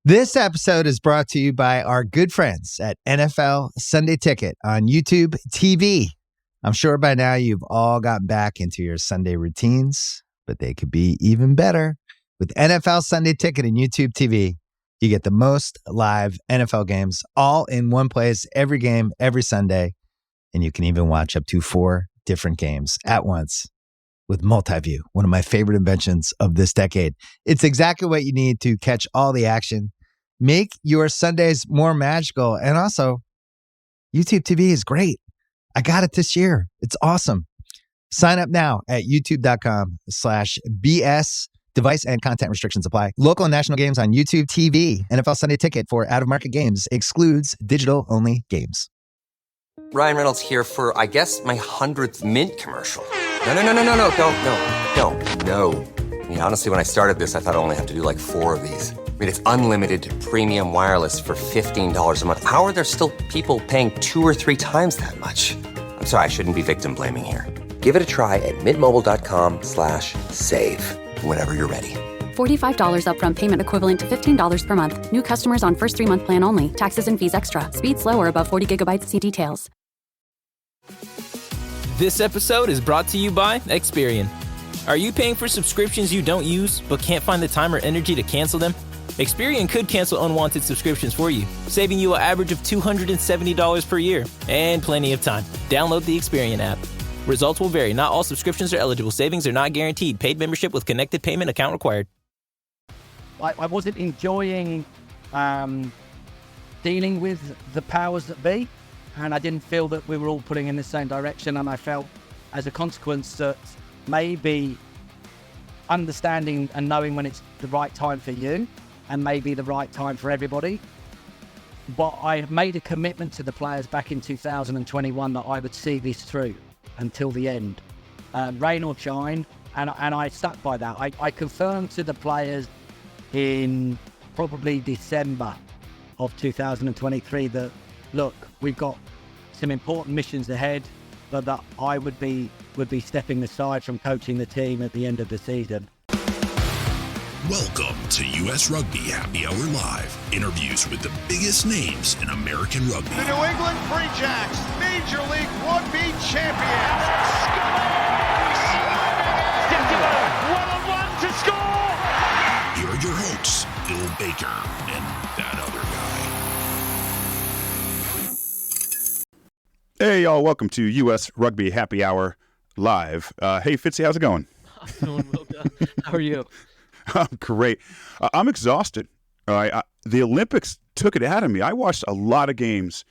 This episode is brought to you by our good friends at NFL Sunday Ticket on YouTube TV. I'm sure by now you've all gotten back into your Sunday routines, but they could be even better. With NFL Sunday Ticket and YouTube TV, you get the most live NFL games all in one place, every game, every Sunday. And you can even watch up to 4 different games at once with multi-view, one of my favorite inventions of this decade. It's exactly what you need to catch all the action, make your Sundays more magical, and also YouTube TV is great. I got it this year. It's awesome. Sign up now at youtube.com/BS. Device and content restrictions apply. Local and national games on YouTube TV. NFL Sunday Ticket for out-of-market games excludes digital-only games. Ryan Reynolds here for, I guess, my 100th Mint commercial. No, don't. I mean, honestly, when I started this, I thought I only have to do like 4 of these. I mean, it's unlimited premium wireless for $15 a month. How are there still people paying 2 or 3 times that much? I'm sorry, I shouldn't be victim blaming here. Give it a try at mintmobile.com/save. Whenever you're ready. $45 upfront payment equivalent to $15 per month. New customers on first 3-month plan only. Taxes and fees extra. Speed slower above 40 gigabytes. See details. This episode is brought to you by Experian. Are you paying for subscriptions you don't use but can't find the time or energy to cancel them? Experian could cancel unwanted subscriptions for you, saving you an average of $270 per year and plenty of time. Download the Experian app. Results will vary. Not all subscriptions are eligible. Savings are not guaranteed. Paid membership with connected payment account required. I wasn't enjoying dealing with the powers that be, and I didn't feel that we were all pulling in the same direction, and I felt as a consequence that maybe understanding and knowing when it's the right time for you and maybe the right time for everybody. But I made a commitment to the players back in 2021 that I would see this through until the end, rain or shine, and I stuck by that. I confirmed to the players in probably December of 2023 that, look, we've got some important missions ahead, but that I would be stepping aside from coaching the team at the end of the season. Welcome to U.S. Rugby Happy Hour Live. Interviews with the biggest names in American rugby. The New England Free Jacks, Major League Rugby champions. Well-on-one to score. Here are your hosts, Bill Baker and that other guy. Hey, y'all. Welcome to U.S. Rugby Happy Hour Live. Hey, Fitzy, how's it going? I'm doing well done. How are you? I'm great. I'm exhausted. All right. The Olympics took it out of me. I watched a lot of games.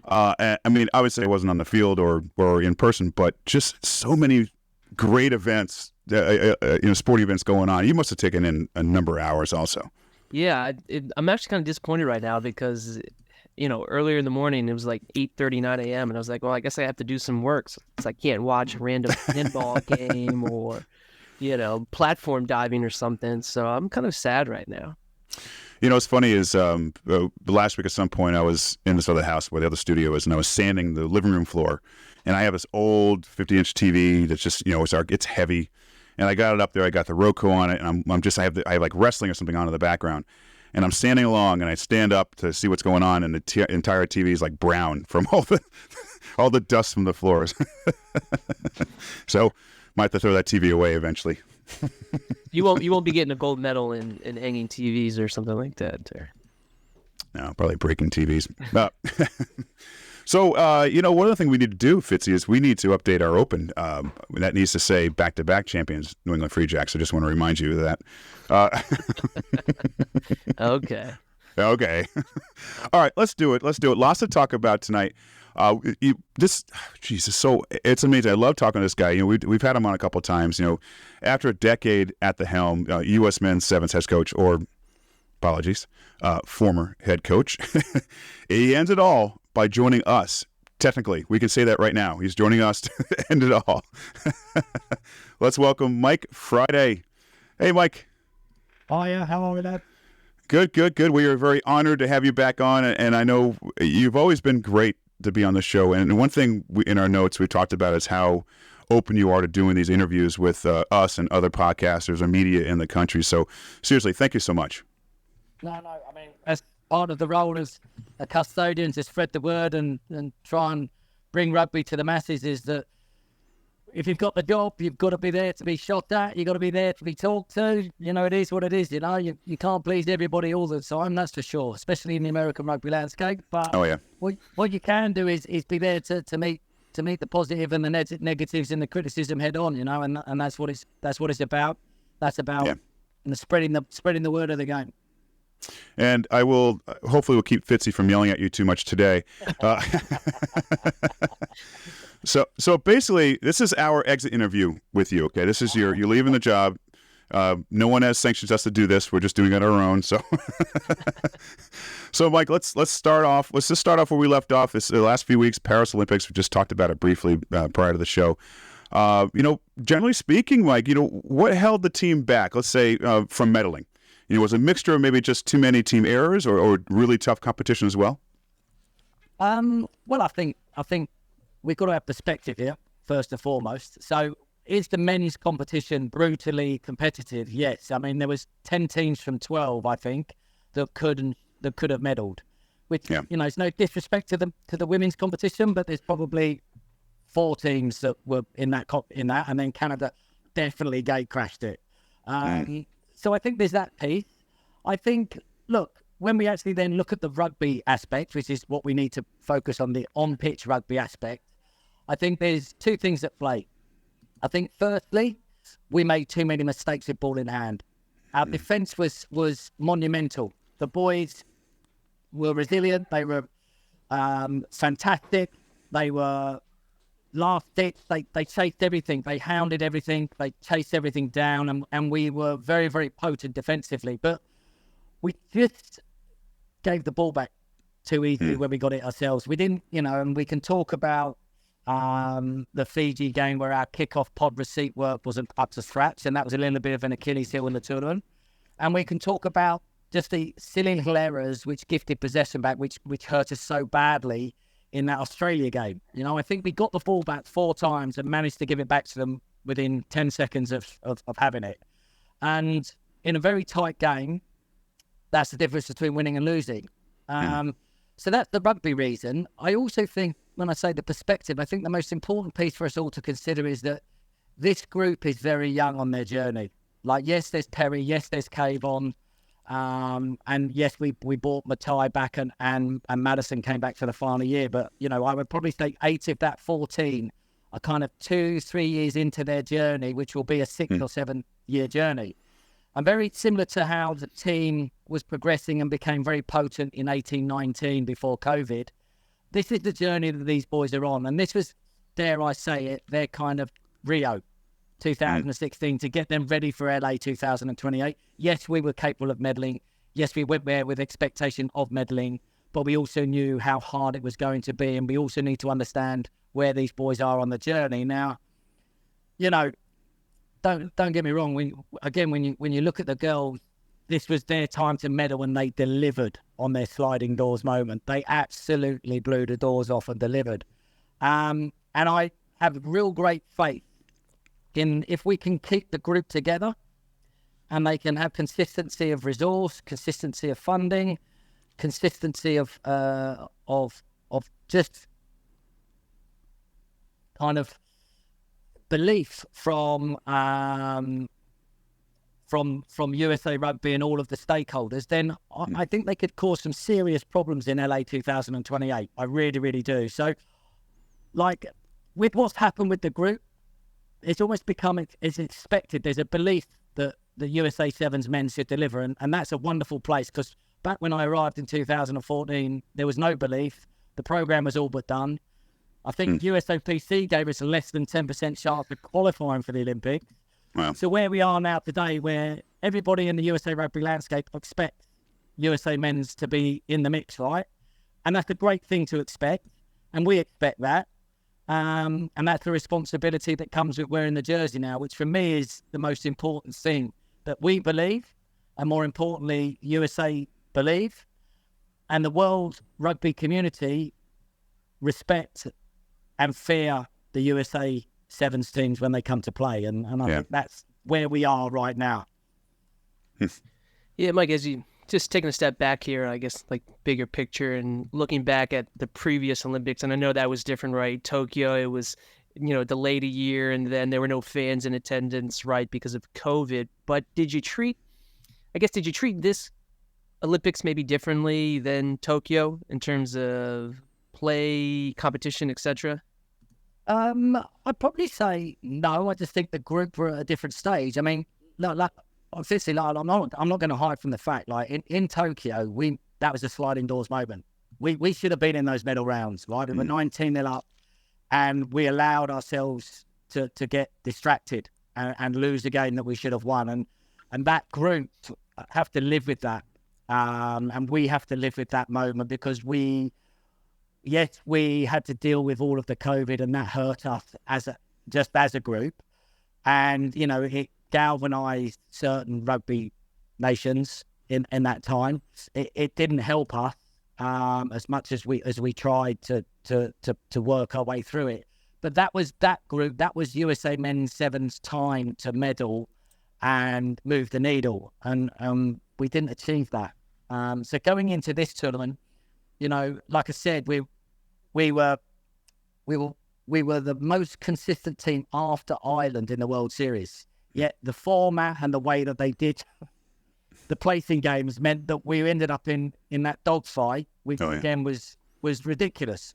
I mean, obviously I wasn't on the field or in person, but just so many great events, sporting events going on. You must have taken in a number of hours also. Yeah, I'm actually kind of disappointed right now because, earlier in the morning it was like 8:39 a.m. and I was like, well, I guess I have to do some work. So I can't watch a random pinball game or platform diving or something. So I'm kind of sad right now. What's funny is the last week at some point I was in this other house where the other studio is, and I was sanding the living room floor. And I have this old 50-inch TV that's just, it's heavy. And I got it up there. I got the Roku on it, and I have like wrestling or something on in the background. And I'm standing along, and I stand up to see what's going on, and the entire TV is like brown from all the dust from the floors. So might have to throw that TV away eventually. You won't be getting a gold medal in hanging TVs or something like that. Or... No, probably breaking TVs. So, one other thing we need to do, Fitzy, is we need to update our Open. That needs to say back-to-back champions, New England Free Jacks. I just want to remind you of that. Okay. Okay. All right, let's do it. Lots to talk about tonight. It's amazing. I love talking to this guy. We've had him on a couple of times. After a decade at the helm, U.S. Men's Sevens head coach, former head coach, he ends it all by joining us. Technically, we can say that right now. He's joining us to end it all. Let's welcome Mike Friday. Hey, Mike. Hiya, how are we, lad? Good. We are very honored to have you back on, and I know you've always been great to be on the show. And one thing in our notes we talked about is how open you are to doing these interviews with us and other podcasters or media in the country. So seriously, thank you so much. No, I mean, as part of the role as a custodian to spread the word and try and bring rugby to the masses is that if you've got the job, you've got to be there to be shot at. You've got to be there to be talked to. It is what it is. You can't please everybody all the time, that's for sure, especially in the American rugby landscape. But what you can do is be there to meet the positive and the negatives and the criticism head on. And that's what it's about. That's about spreading the word of the game. And I will hopefully we'll keep Fitzy from yelling at you too much today. So basically, this is our exit interview with you. Okay, this is you're leaving the job. No one has sanctioned us to do this. We're just doing it on our own. So, Mike, let's start off. Let's just start off where we left off. This the last few weeks, Paris Olympics. We just talked about it briefly prior to the show. Generally speaking, Mike, what held the team back? Let's say from medaling. Was it a mixture of maybe just too many team errors or really tough competition as well? Well, I think we've got to have perspective here, first and foremost. So is the men's competition brutally competitive? Yes. I mean, there was 10 teams from 12, I think, that could have medalled. Which, it's no disrespect to the women's competition, but there's probably 4 teams that were in that, and then Canada definitely gate crashed it. So I think there's that piece. I think, look, when we actually then look at the rugby aspect, which is what we need to focus on, the on-pitch rugby aspect, I think there's 2 things at play. I think, firstly, we made too many mistakes with ball in hand. Our defence was monumental. The boys were resilient. They were fantastic. They were last ditch. They chased everything. They hounded everything. They chased everything down, and we were very, very potent defensively. But we just gave the ball back too easily when we got it ourselves. We didn't, and we can talk about the Fiji game where our kickoff pod receipt work wasn't up to scratch, and that was a little bit of an Achilles heel in the tournament. And we can talk about just the silly little errors which gifted possession back, which hurt us so badly in that Australia game. I think we got the ball back 4 times and managed to give it back to them within 10 seconds of having it. And in a very tight game, that's the difference between winning and losing. So that's the rugby reason. I also think, when I say the perspective, I think the most important piece for us all to consider is that this group is very young on their journey. Like, yes, there's Perry, yes, there's Kayvon, and yes, we brought Matai back and Madison came back for the final year. But, I would probably say 8 of that 14 are kind of 2-3 years into their journey, which will be a 6 or 7 year journey. And very similar to how the team was progressing and became very potent in 18-19 before COVID. This is the journey that these boys are on. And this was, dare I say it, their kind of Rio 2016 to get them ready for LA 2028. Yes, we were capable of medaling. Yes, we went there with expectation of medaling, but we also knew how hard it was going to be. And we also need to understand where these boys are on the journey. Now, don't get me wrong. When you look at the girls, this was their time to medal, and they delivered on their sliding doors moment. They absolutely blew the doors off and delivered. And I have real great faith in, if we can keep the group together and they can have consistency of resource, consistency of funding, consistency of just kind of belief from USA Rugby and all of the stakeholders, then I think they could cause some serious problems in LA 2028. I really, really do. So, like, with what's happened with the group, it's almost become, it's expected. There's a belief that the USA Sevens men should deliver, and that's a wonderful place, because back when I arrived in 2014, there was no belief. The program was all but done. I think USOPC gave us a less than 10% chance of qualifying for the Olympics. Wow. So where we are now today, where everybody in the USA Rugby landscape expects USA Men's to be in the mix, right? And that's a great thing to expect, and we expect that. And that's the responsibility that comes with wearing the jersey now, which for me is the most important thing, that we believe, and more importantly, USA believe, and the world rugby community respect and fear the USA Sevens teams when they come to play. And I think that's where we are right now. Yeah, Mike, as you just taking a step back here, I guess, like bigger picture and looking back at the previous Olympics, and I know that was different, right? Tokyo, it was, delayed a year, and then there were no fans in attendance, right, because of COVID. But did you treat this Olympics maybe differently than Tokyo in terms of play, competition, etc.? I'd probably say no. I just think the group were at a different stage. I mean, obviously, I'm not going to hide from the fact, like in Tokyo, that was a sliding doors moment. We should have been in those medal rounds, right? We were 19-0 up, and we allowed ourselves to get distracted and lose a game that we should have won. And that group have to live with that, and we have to live with that moment because we had to deal with all of the COVID, and that hurt us as a group. And, it galvanized certain rugby nations in that time. It didn't help us as much as we tried to work our way through it. But that was that group. That was USA Men's Sevens time to medal and move the needle. And we didn't achieve that. So going into this tournament, like I said, we were the most consistent team after Ireland in the World Series. Yet the format and the way that they did the placing games meant that we ended up in that dogfight, which again was ridiculous.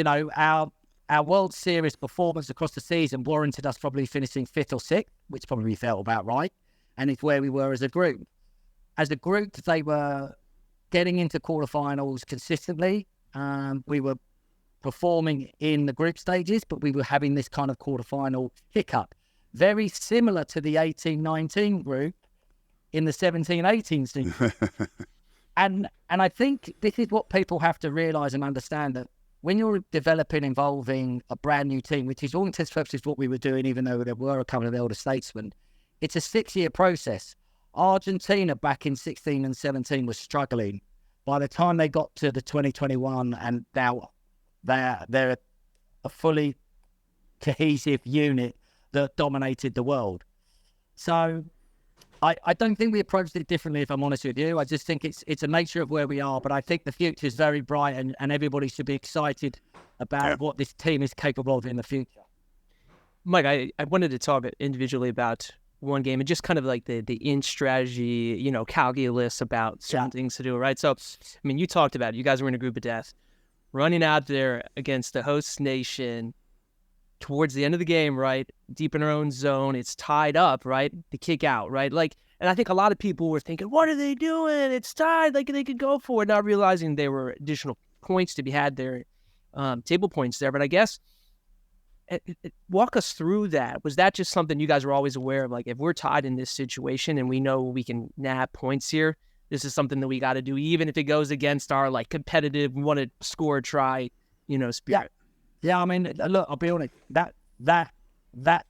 Our World Series performance across the season warranted us probably finishing 5th or 6th, which probably felt about right. And it's where we were as a group. As a group, they were getting into quarterfinals consistently. We were performing in the group stages, but we were having this kind of quarterfinal hiccup. Very similar to the 18-19 group in the 17-18 season. And I think this is what people have to realise and understand, that when you're developing, involving a brand new team, which is all intents and purposes what we were doing, even though there were a couple of elder statesmen, it's a 6-year process. Argentina back in 16 and 17 was struggling. By the time they got to the 2021, and now they're a fully cohesive unit that dominated the world. So I don't think we approached it differently, if I'm honest with you. I just think it's a nature of where we are, but I think the future is very bright, and everybody should be excited about what this team is capable of in the future. Mike, I wanted to talk individually about one game and just kind of like the in strategy, calculus about certain things to do, right? So, I mean, you talked about it. You guys were in a group of death, running out there against the host nation towards the end of the game, right? Deep in our own zone. It's tied up, right? The kick out, right? And I think a lot of people were thinking, what are they doing? It's tied. Like, they could go for it, not realizing there were additional points to be had there, table points there. But I guess, walk us through that. Was that just something you guys were always aware of? Like, if we're tied in this situation and we know we can nab points here, this is something that we got to do, even if it goes against our, competitive, want to score, try, spirit. Yeah, I mean, look, I'll be honest. That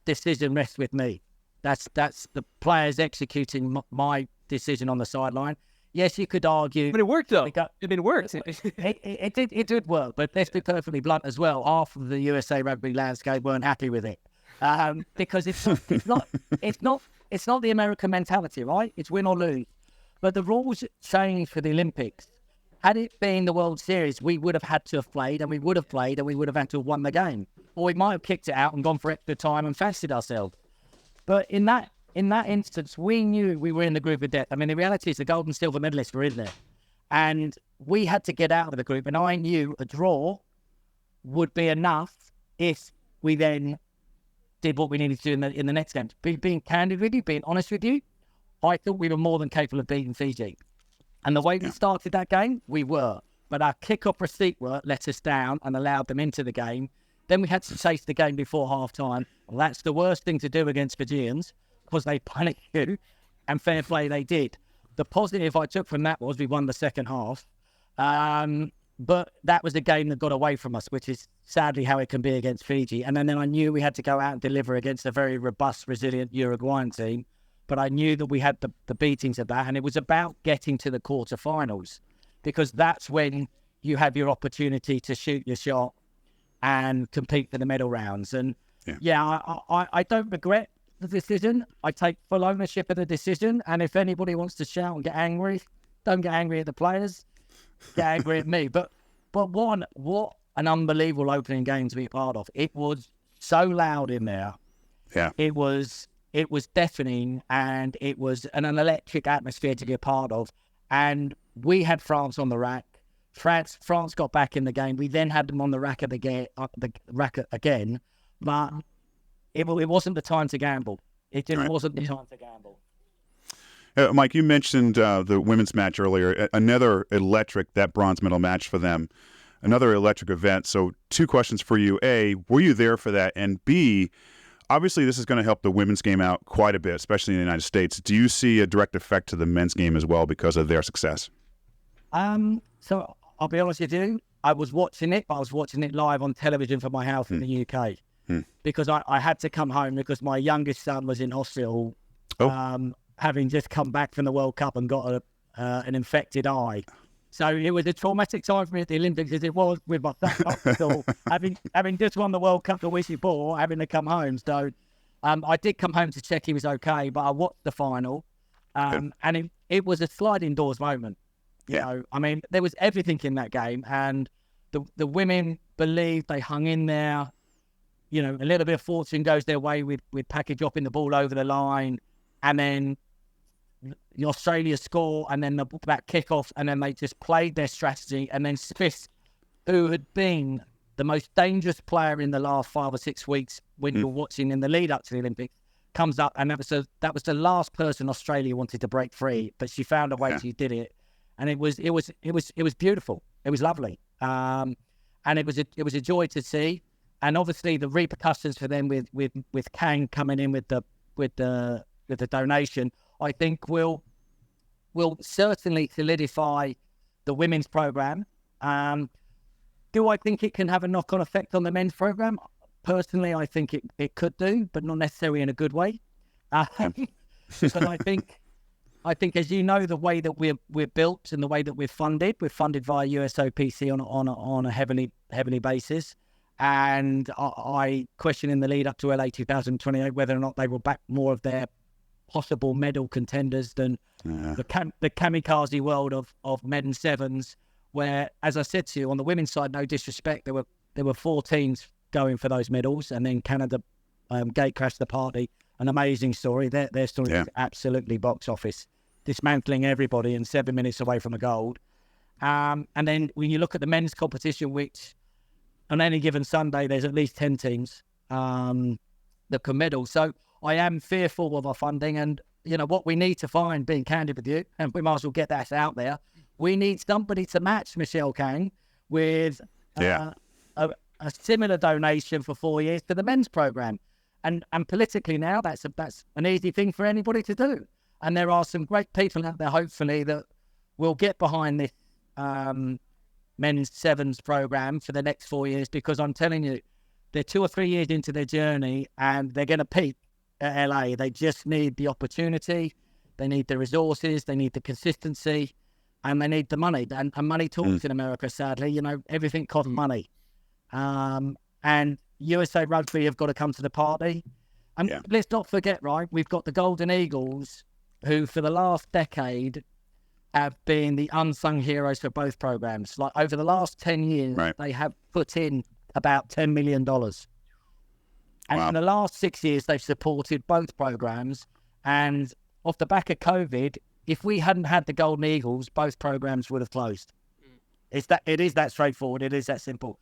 decision rests with me. That's the players executing my decision on the sideline. Yes, you could argue, but it worked though. It worked. It did work, but let's be perfectly blunt as well. Half of the USA Rugby landscape weren't happy with it because it's not the American mentality, right? It's win or lose. But the rules changed for the Olympics. Had it been the World Series, we would have had to have played, and we would have had to have won the game. Or we might have kicked it out and gone for extra time and fancied ourselves. But in that instance, we knew we were in the group of death. I mean, the reality is the gold and silver medalists were in there. And we had to get out of the group. And I knew a draw would be enough if we then did what we needed to do in the next game. Being candid with you, being honest with you, I thought we were more than capable of beating Fiji. And the way we started that game, we were. But our kick-off receipt work let us down and allowed them into the game. Then we had to chase the game before half-time. Well, that's the worst thing to do against Fijians because they panic you, and fair play they did. The positive I took from that was we won the second half. But that was a game that got away from us, which is sadly how it can be against Fiji. And then I knew we had to go out and deliver against a very robust, resilient Uruguayan team. But I knew that we had the beatings of that, and it was about getting to the quarterfinals because that's when you have your opportunity to shoot your shot and compete for the medal rounds. And I don't regret the decision. I take full ownership of the decision, and if anybody wants to shout and get angry, Don't get angry at the players. Get angry at me. But what an unbelievable opening game to be a part of. It was so loud in there. Yeah. It was deafening, and it was an electric atmosphere to be a part of. And we had France on the rack. France got back in the game. We then had them on the rack again, but it wasn't the time to gamble. It just wasn't the time to gamble. Mike, you mentioned the women's match earlier. Another electric, that bronze medal match for them. Another electric event. So 2 questions for you. A, were you there for that? And B, obviously this is going to help the women's game out quite a bit, especially in the United States. Do you see a direct effect to the men's game as well because of their success? So I'll be honest with you. I was watching it, but I was watching it live on television from my house in the UK because I had to come home because my youngest son was in hospital, having just come back from the World Cup and got an infected eye. So it was a traumatic time for me at the Olympics, as it was with my son in hospital, having just won the World Cup the week before, having to come home. So I did come home to check he was okay, but I watched the final, and it was a sliding doors moment. You know, I mean, there was everything in that game, and the women believed, they hung in there. You know, a little bit of fortune goes their way with Packy dropping the ball over the line, and then the Australia score, and then the back kickoff, and then they just played their strategy. And then Smith, who had been the most dangerous player in the last 5 or 6 weeks when you're watching in the lead up to the Olympics, comes up, and that was the last person Australia wanted to break free, but she found a way. She did it, and it was beautiful. It was lovely, and it was a joy to see. And obviously the repercussions for them with Kang coming in with the donation, I think will certainly solidify the women's program. Do I think it can have a knock-on effect on the men's program? Personally, I think it could do, but not necessarily in a good way. Because I think, as you know, the way that we're built and the way that we're funded via USOPC on a heavily basis. And I question in the lead up to LA 2028 whether or not they will back more of their possible medal contenders than the kamikaze world of men's sevens, where, as I said to you, on the women's side, no disrespect, there were 4 teams going for those medals, and then Canada gate crashed the party. An amazing story. Their story is absolutely box office, dismantling everybody and 7 minutes away from the gold. And then when you look at the men's competition, which on any given Sunday there's at least 10 teams that can medal. So I am fearful of our funding, and you know what we need to find, being candid with you, and we might as well get that out there. We need somebody to match Michelle Kang with a similar donation for 4 years to the men's program, and politically now that's an easy thing for anybody to do. And there are some great people out there, hopefully, that will get behind this men's sevens program for the next 4 years, because I'm telling you, they're 2 or 3 years into their journey and they're going to peak at LA. They just need the opportunity, they need the resources, they need the consistency, and they need the money. And money talks in America, sadly. You know, everything costs money. And USA Rugby have got to come to the party. And let's not forget, right, we've got the Golden Eagles, who for the last decade have been the unsung heroes for both programs. Like over the last 10 years, they have put in about $10 million. And in the last 6 years, they've supported both programs. And off the back of COVID, if we hadn't had the Golden Eagles, both programs would have closed. It is that straightforward. It is that simple.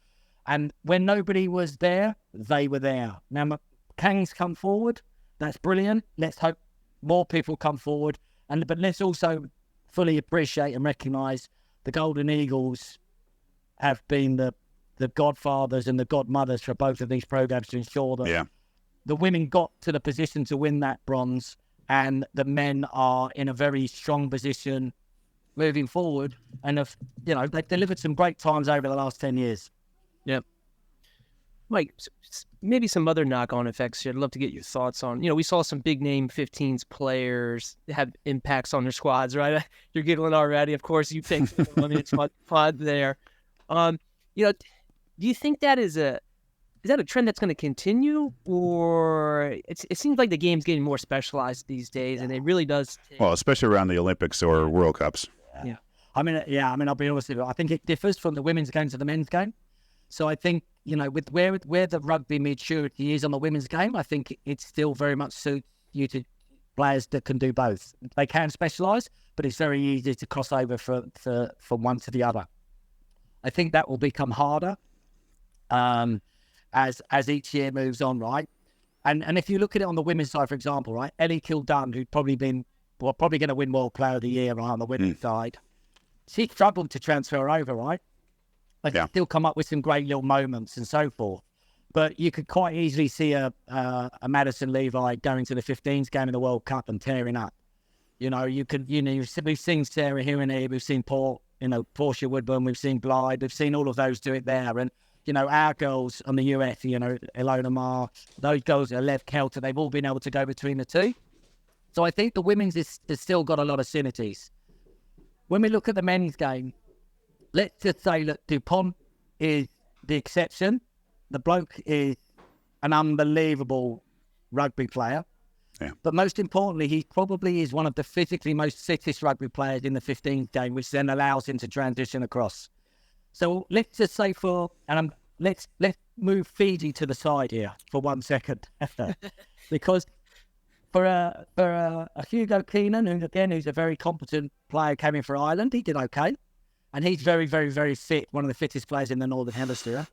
And when nobody was there, they were there. Now, Kang's come forward. That's brilliant. Let's hope more people come forward. But let's also fully appreciate and recognise the Golden Eagles have been the godfathers and the godmothers for both of these programs to ensure that the women got to the position to win that bronze, and the men are in a very strong position moving forward. And they've delivered some great times over the last 10 years. Yep. Mike, maybe some other knock-on effects here. I'd love to get your thoughts on. You know, we saw some big-name 15s players have impacts on their squads, right? You're giggling already. Of course, you picked it's fun there. Do you think that is a trend that's going to continue, or it seems like the game's getting more specialized these days, and it really does. Well, especially around the Olympics or World Cups. Yeah. I mean, I'll be honest with you. I think it differs from the women's game to the men's game. So I think, with where the rugby maturity is on the women's game, I think it still very much suits you to players that can do both. They can specialise, but it's very easy to cross over from one to the other. I think that will become harder as each year moves on, right? And if you look at it on the women's side, for example, right, Ellie Kildunn, who's probably going to win World Player of the Year, right, on the women's side, she struggled to transfer over, right? But still come up with some great little moments and so forth. But you could quite easily see a Madison Levi going to the 15s game in the World Cup and tearing up. We've seen Sarah here and here, we've seen Portia Woodburn, we've seen Blythe, we've seen all of those do it there. And, our girls on the US, Ilona Marr, those girls, Lev Kelter, they've all been able to go between the two. So I think the women's has still got a lot of synergies. When we look at the men's game, let's just say that DuPont is the exception. The bloke is an unbelievable rugby player. Yeah. But most importantly, he probably is one of the physically most fittest rugby players in the 15th game, which then allows him to transition across. So let's just say let's move Fiji to the side here for 1 second. Because for a Hugo Keenan, who's a very competent player, came in for Ireland, he did okay. And he's very, very, very fit, one of the fittest players in the Northern Hemisphere.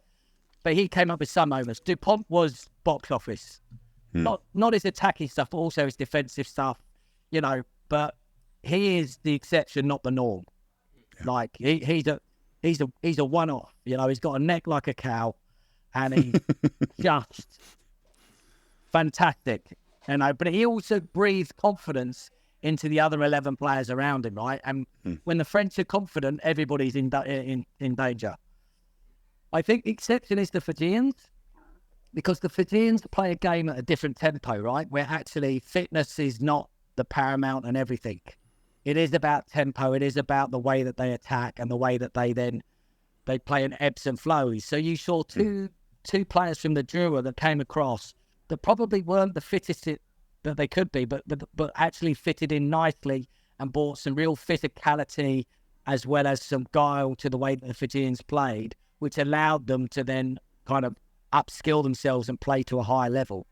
But he came up with some moments. DuPont was box office. Not his attacking stuff, but also his defensive stuff, but he is the exception, not the norm. Yeah. Like he's a one-off, he's got a neck like a cow and he's just fantastic. But he also breathes confidence into the other 11 players around him, right? And when the French are confident, everybody's in danger. I think the exception is the Fijians, because the Fijians play a game at a different tempo, right? Where actually fitness is not the paramount and everything. It is about tempo. It is about the way that they attack and the way that they play in ebbs and flows. So you saw two players from the Drua that came across that probably weren't the fittest that they could be, but actually fitted in nicely and brought some real physicality as well as some guile to the way that the Fijians played, which allowed them to then kind of upskill themselves and play to a high level.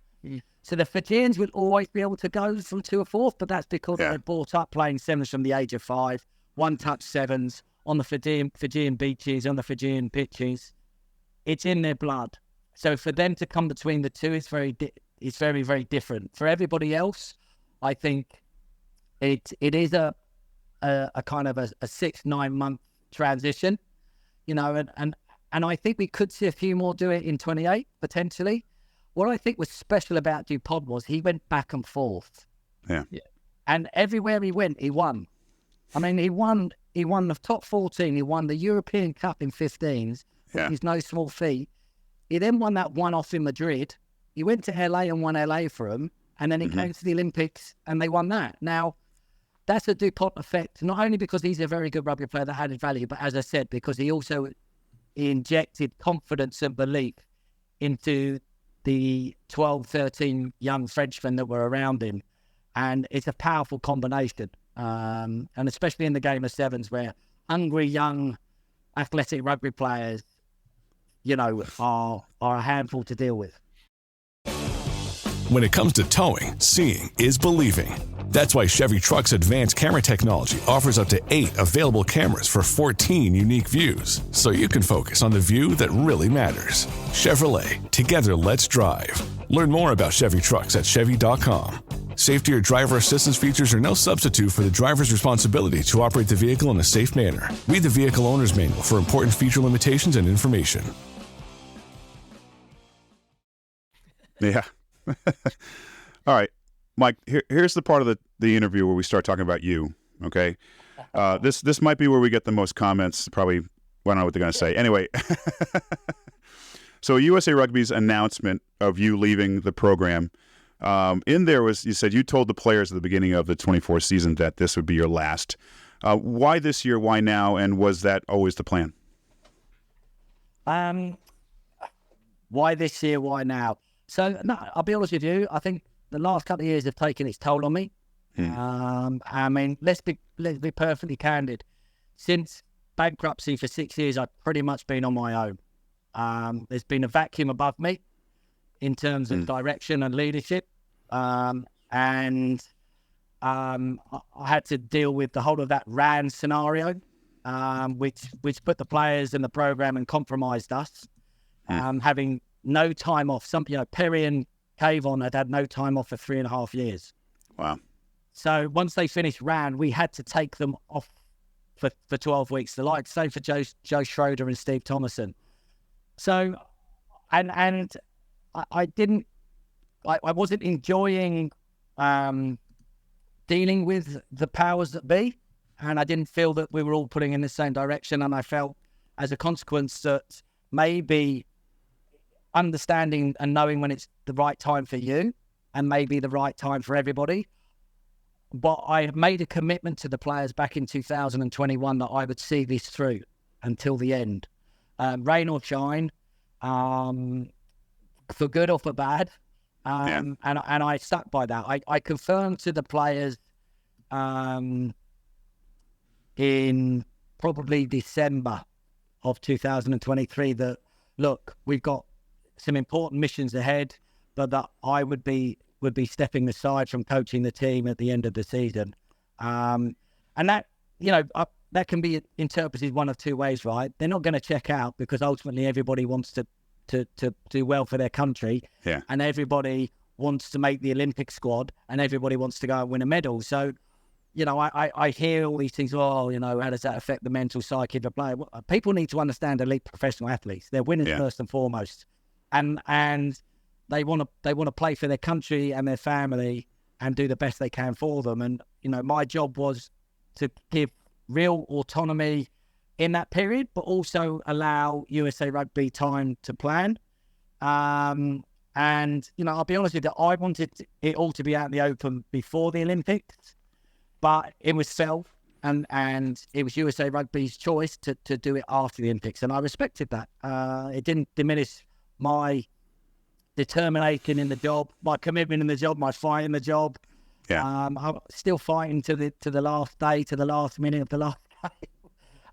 So the Fijians will always be able to go from 2 or 4th, but that's because they're brought up playing sevens from the age of 5, one-touch sevens on the Fijian beaches, on the Fijian pitches. It's in their blood. So for them to come between the two, it's very, very different. For everybody else, I think it is a kind of a 6-9 month transition, and I think we could see a few more do it in 28, potentially. What I think was special about DuPont was he went back and forth. Yeah. And everywhere he went, he won. I mean, he won the top 14. He won the European Cup in 15s, which is no small feat. He then won that one-off in Madrid. He went to LA and won LA for him. And then he came to the Olympics and they won that. Now, that's a DuPont effect, not only because he's a very good rugby player that added value, but as I said, because he injected confidence and belief into the 12, 13 young Frenchmen that were around him. And it's a powerful combination. And especially in the game of sevens where hungry, young, athletic rugby players, are a handful to deal with. When it comes to towing, seeing is believing. That's why Chevy Truck's advanced camera technology offers up to 8 available cameras for 14 unique views, so you can focus on the view that really matters. Chevrolet, together let's drive. Learn more about Chevy Trucks at Chevy.com. Safety or driver assistance features are no substitute for the driver's responsibility to operate the vehicle in a safe manner. Read the vehicle owner's manual for important feature limitations and information. Yeah. All right, Mike, here's the part of the interview where we start talking about you, okay? This might be where we get the most comments, probably. I don't know what they're going to say. Anyway, so USA Rugby's announcement of you leaving the program, in there you said you told the players at the beginning of the 24 season that this would be your last. Why this year? Why now? And was that always the plan? Why this year? Why now? So, no, I'll be honest with you. I think the last couple of years have taken its toll on me. I mean, let's be perfectly candid. since bankruptcy for 6 years, I've pretty much been on my own. There's been a vacuum above me in terms of direction and leadership. And I had to deal with the whole of that RAN scenario, which put the players in the program and compromised us, having no time off. Perry and Kayvon had no time off for 3.5 years. Wow. So once they finished RAN, we had to take them off for 12 weeks. The like, same for Joe Schroeder and Steve Thomason. So, and I wasn't enjoying dealing with the powers that be, and I didn't feel that we were all pulling in the same direction. And I felt, as a consequence, that maybe understanding and knowing when it's the right time for you and maybe the right time for everybody. But I made a commitment to the players back in 2021 that I would see this through until the end, rain or shine, for good or for bad. And I stuck by that. I confirmed to the players in probably December of 2023 that, look, we've got some important missions ahead, but that I would be stepping aside from coaching the team at the end of the season. And that, that can be interpreted one of two ways, right? They're not going to check out because ultimately everybody wants to do well for their country. Yeah. And everybody wants to make the Olympic squad and everybody wants to go and win a medal. So, I hear all these things, how does that affect the mental psyche of a player? Well, people need to understand elite professional athletes. They're winners first and foremost. And they want to play for their country and their family and do the best they can for them. And, my job was to give real autonomy in that period, but also allow USA Rugby time to plan. And, I'll be honest with you, I wanted it all to be out in the open before the Olympics, but it was felt and it was USA Rugby's choice to do it after the Olympics. And I respected that. It didn't diminish my determination in the job, my commitment in the job, my fight in the job. Yeah. I'm still fighting to the last day, to the last minute of the last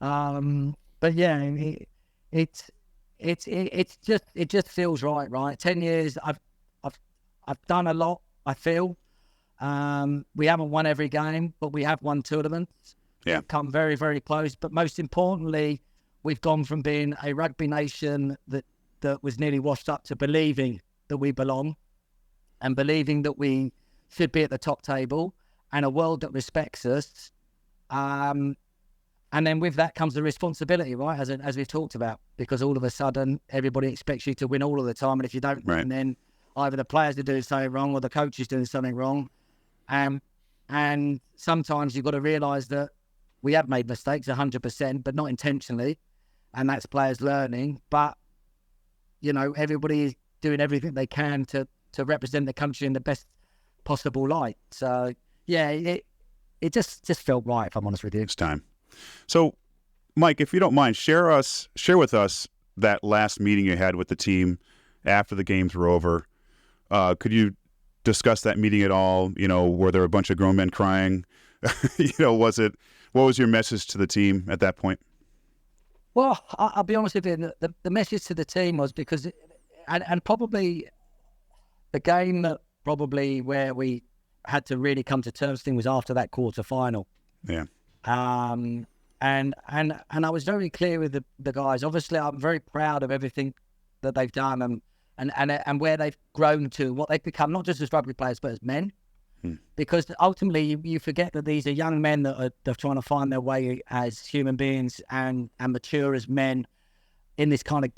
game. But yeah, it just feels right. 10 years, I've done a lot. I feel we haven't won every game, but we have won tournaments. Yeah, we've come very, very close. But most importantly, we've gone from being a rugby nation that was nearly washed up to believing that we belong and believing that we should be at the top table and a world that respects us. And then with that comes the responsibility, right? As we've talked about, because all of a sudden everybody expects you to win all of the time. And if you don't win, then either the players are doing something wrong or the coach is doing something wrong. And sometimes you've got to realise that we have made mistakes 100%, but not intentionally. And that's players learning. But, everybody is doing everything they can to represent the country in the best possible light. So, yeah, it just felt right, if I'm honest with you. It's time. So, Mike, if you don't mind, share with us that last meeting you had with the team after the games were over. Could you discuss that meeting at all? Were there a bunch of grown men crying? What was your message to the team at that point? Well, I'll be honest with you. The message to the team was because, and probably the game that probably where we had to really come to terms with was after that quarter final. Yeah. And I was very clear with the guys. Obviously, I'm very proud of everything that they've done and where they've grown to, what they've become, not just as rugby players, but as men. Because ultimately, you forget that these are young men that are trying to find their way as human beings and mature as men in this kind of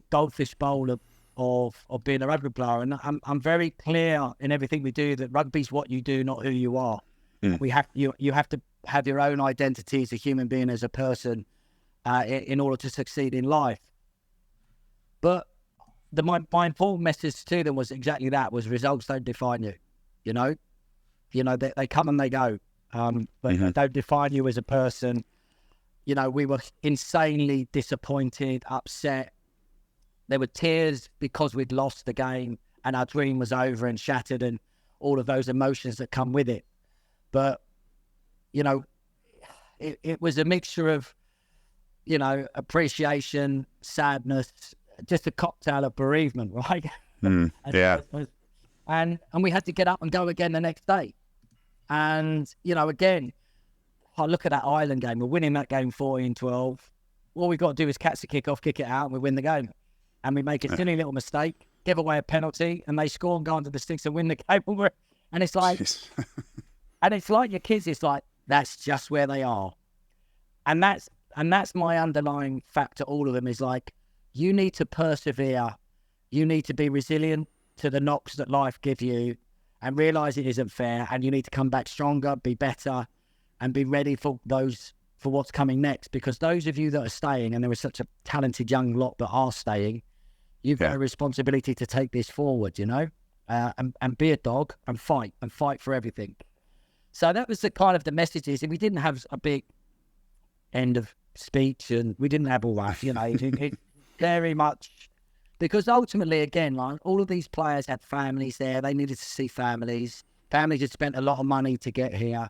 goldfish bowl of being a rugby player. And I'm very clear in everything we do that rugby's what you do, not who you are. You have to have your own identity as a human being, as a person, in order to succeed in life. But my important message to them was exactly that: was results don't define you. They come and they go, but they don't define you as a person. We were insanely disappointed, upset. There were tears because we'd lost the game and our dream was over and shattered, and all of those emotions that come with it. But, it was a mixture of, you know, appreciation, sadness, just a cocktail of bereavement, right? Yeah. And we had to get up and go again the next day. And, you know, again, I look at that Ireland game. We're winning that game 14-12. All we've got to do is catch the kick-off, kick it out, and we win the game. And we make a silly little mistake, give away a penalty, and they score and go onto the sticks and win the game. And it's like, and it's like your kids, it's like, that's just where they are. And that's my underlying fact to all of them is like, you need to persevere. You need to be resilient to the knocks that life gives you and realize it isn't fair. And you need to come back stronger, be better, and be ready for what's coming next. Because those of you that are staying, and there is such a talented young lot that are staying, you've got a responsibility to take this forward, you know, and be a dog and fight for everything. So that was the kind of the messages. And we didn't have a big end of speech, and we didn't have all that, you know, it very much, because ultimately, again, like all of these players had families there. They needed to see families. Families had spent a lot of money to get here,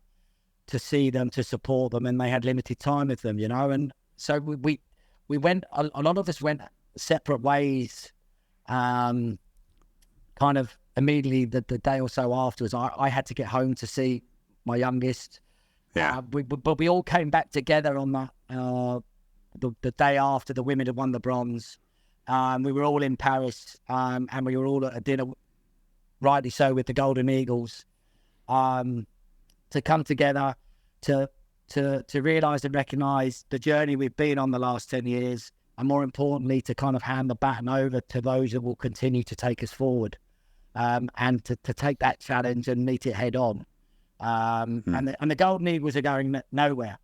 to see them, to support them, and they had limited time with them, you know. And so we went, a lot of us went separate ways, kind of immediately the day or so afterwards. I had to get home to see my youngest. Yeah. But we all came back together on the day after the women had won the bronze. We were all in Paris, and we were all at a dinner, rightly so, with the Golden Eagles, to come together to realise and recognise the journey we've been on the last 10 years, and more importantly, to kind of hand the baton over to those that will continue to take us forward, and to take that challenge and meet it head on. And the Golden Eagles are going nowhere.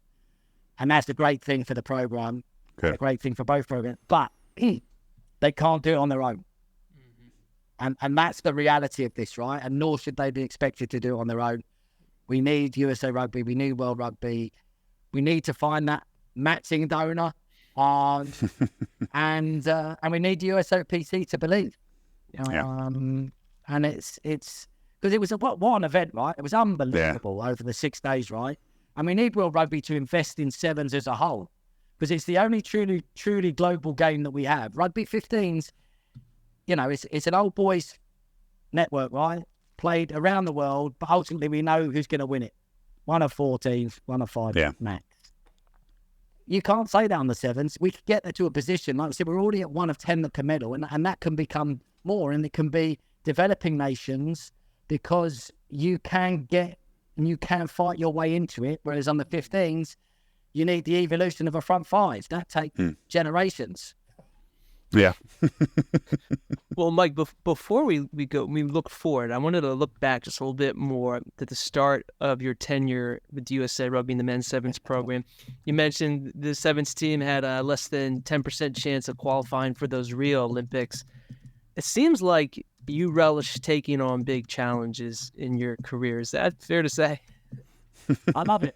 And that's a great thing for the programme, a great thing for both programmes, but they can't do it on their own. And that's the reality of this, right? And nor should they be expected to do it on their own. We need USA Rugby, we need World Rugby, we need to find that matching donor, and we need USOPC to believe. And it's because it was what an event, right? It was unbelievable over the 6 days, right? And we need World Rugby to invest in sevens as a whole, because it's the only truly global game that we have. Rugby 15s, you know, it's an old boys network, right? Played around the world, but ultimately we know who's going to win it. One of 4 teams, one of 5 max. You can't say that on the sevens. We could get there to a position, like I said, we're already at 1 of 10 that can medal, and that can become more, and it can be developing nations, because you can get and you can fight your way into it. Whereas on the 15s, you need the evolution of a front 5. That takes generations. Yeah. Well, Mike, before we look forward, I wanted to look back just a little bit more to the start of your tenure with USA Rugby in the men's sevens program. You mentioned the sevens team had a less than 10% chance of qualifying for those Rio Olympics. It seems like you relish taking on big challenges in your career. Is that fair to say? I love it.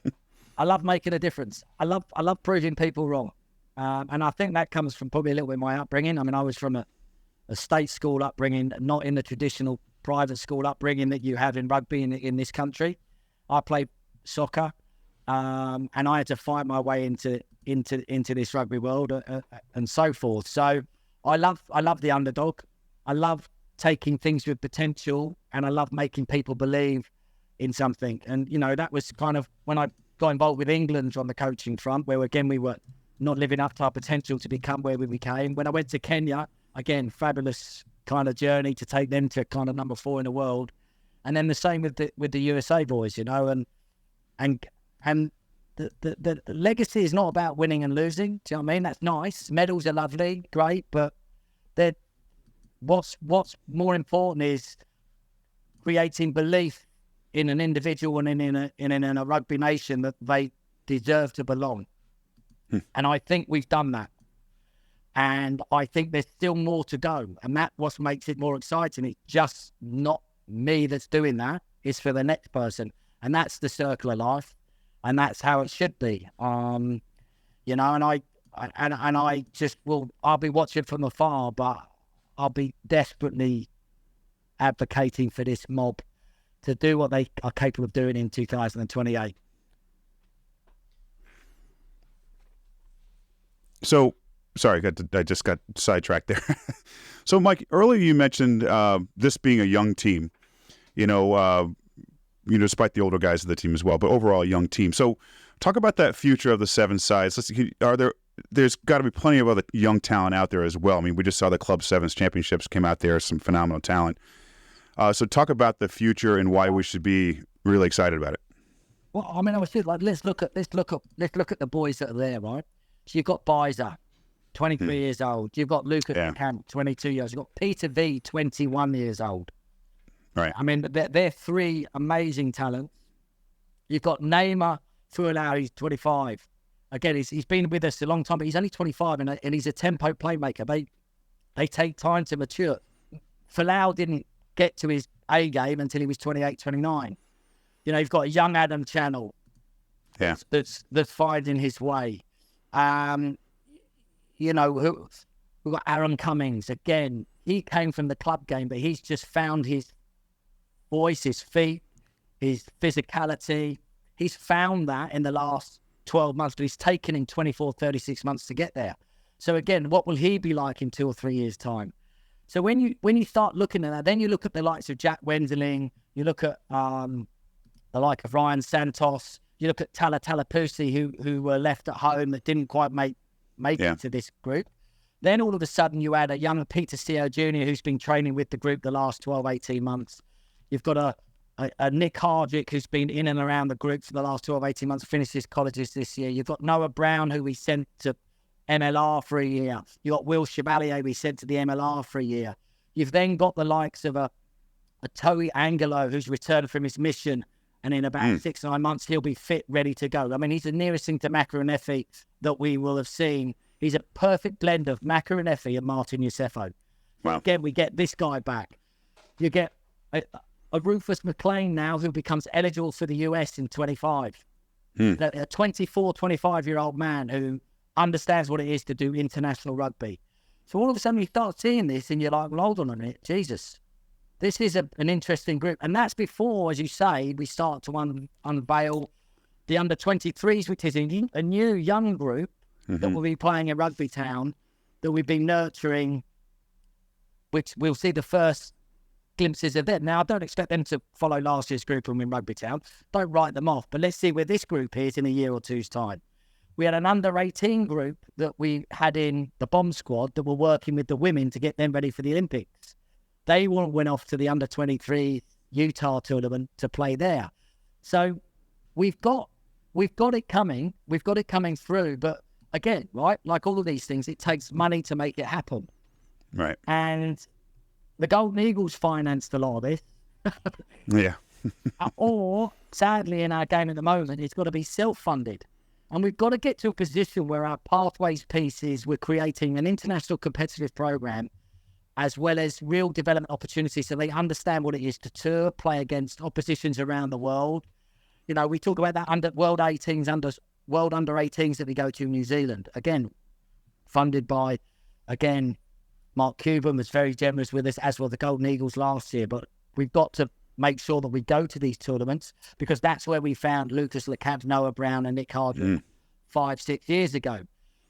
I love making a difference. I love proving people wrong. And I think that comes from probably a little bit of my upbringing. I mean, I was from a state school upbringing, not in the traditional private school upbringing that you have in rugby in this country. I played soccer, and I had to fight my way into this rugby world, and so forth. So I love the underdog. I love taking things with potential, and I love making people believe in something. And, you know, that was kind of when I got involved with England on the coaching front, where again, we were not living up to our potential to become where we became. When I went to Kenya, again, fabulous kind of journey to take them to kind of number 4 in the world. And then the same with the USA boys, you know, and the legacy is not about winning and losing. Do you know what I mean? That's nice. Medals are lovely, great, but what's more important is creating belief in an individual and in a rugby nation that they deserve to belong. And I think we've done that. And I think there's still more to go. And that's what makes it more exciting. It's just not me that's doing that. It's for the next person. And that's the circle of life. And that's how it should be. You know, and I just I'll be watching from afar, but I'll be desperately advocating for this mob to do what they are capable of doing in 2028. So, sorry, I just got sidetracked there. So, Mike, earlier you mentioned this being a young team, despite the older guys of the team as well, but overall a young team. So, talk about that future of the 7 sides. There's got to be plenty of other young talent out there as well. I mean, we just saw the Club Sevens Championships came out there, some phenomenal talent. So, talk about the future and why we should be really excited about it. Well, I mean, I was just like, let's look at the boys that are there, right? So you've got Bizer, 23 years old. You've got Lucas Camp, 22 years. You've got Peter V, 21 years old. Right. I mean, they're 3 amazing talents. You've got Neymar Fuelau, he's 25. Again, he's been with us a long time, but he's only 25, and he's a tempo playmaker. They take time to mature. Fuelau didn't get to his A game until he was 28, 29. You've got a young Adam Channel that's finding his way. We've got Aaron Cummings. Again, he came from the club game, but he's just found his voice, his feet, his physicality. He's found that in the last 12 months, but it's taken him 24, 36 months to get there. So again, what will he be like in 2 or 3 years' time? So when you start looking at that, then you look at the likes of Jack Wendeling, you look at the like of Ryan Santos, you look at Tala Talapusi, who were left at home that didn't quite make it to this group. Then all of a sudden you add a young Peter Seo Jr. who's been training with the group the last 12, 18 months. You've got a Nick Hardwick who's been in and around the group for the last 12, 18 months, finished his colleges this year. You've got Noah Brown, who we sent to MLR for a year. You've got Will Chevalier, we sent to the MLR for a year. You've then got the likes of a Toei Angelo, who's returned from his mission, and in about 6 or 9 months, he'll be fit, ready to go. I mean, he's the nearest thing to Makarunefi that we will have seen. He's a perfect blend of Makarunefi and Martin Yosefo. Wow. Again, we get this guy back. You get a Rufus McLean now who becomes eligible for the US in 25. A 24, 25-year-old man who understands what it is to do international rugby. So all of a sudden you start seeing this and you're like, well, hold on a minute, Jesus. This is an interesting group. And that's before, as you say, we start to unveil the under-23s, which is a new young group that will be playing in Rugby Town, that we've been nurturing, which we'll see the first glimpses of them. Now, I don't expect them to follow last year's group and win Rugby Town. Don't write them off. But let's see where this group is in a year or two's time. We had an under-18 group that we had in the bomb squad that were working with the women to get them ready for the Olympics. They went off to the under-23 Utah tournament to play there. So we've got it coming. We've got it coming through. But again, right, like all of these things, it takes money to make it happen. Right. And the Golden Eagles financed a lot of this. Yeah. Or, sadly, in our game at the moment, it's got to be self-funded. And we've got to get to a position where our pathways pieces, we're creating an international competitive program as well as real development opportunities so they understand what it is to tour, play against oppositions around the world. We talk about that World under 18s that we go to in New Zealand. Again, funded by, Mark Cuban was very generous with us, as were the Golden Eagles last year. But we've got to make sure that we go to these tournaments because that's where we found Lucas Lecamp, Noah Brown and Nick Hardwick 5-6 years ago.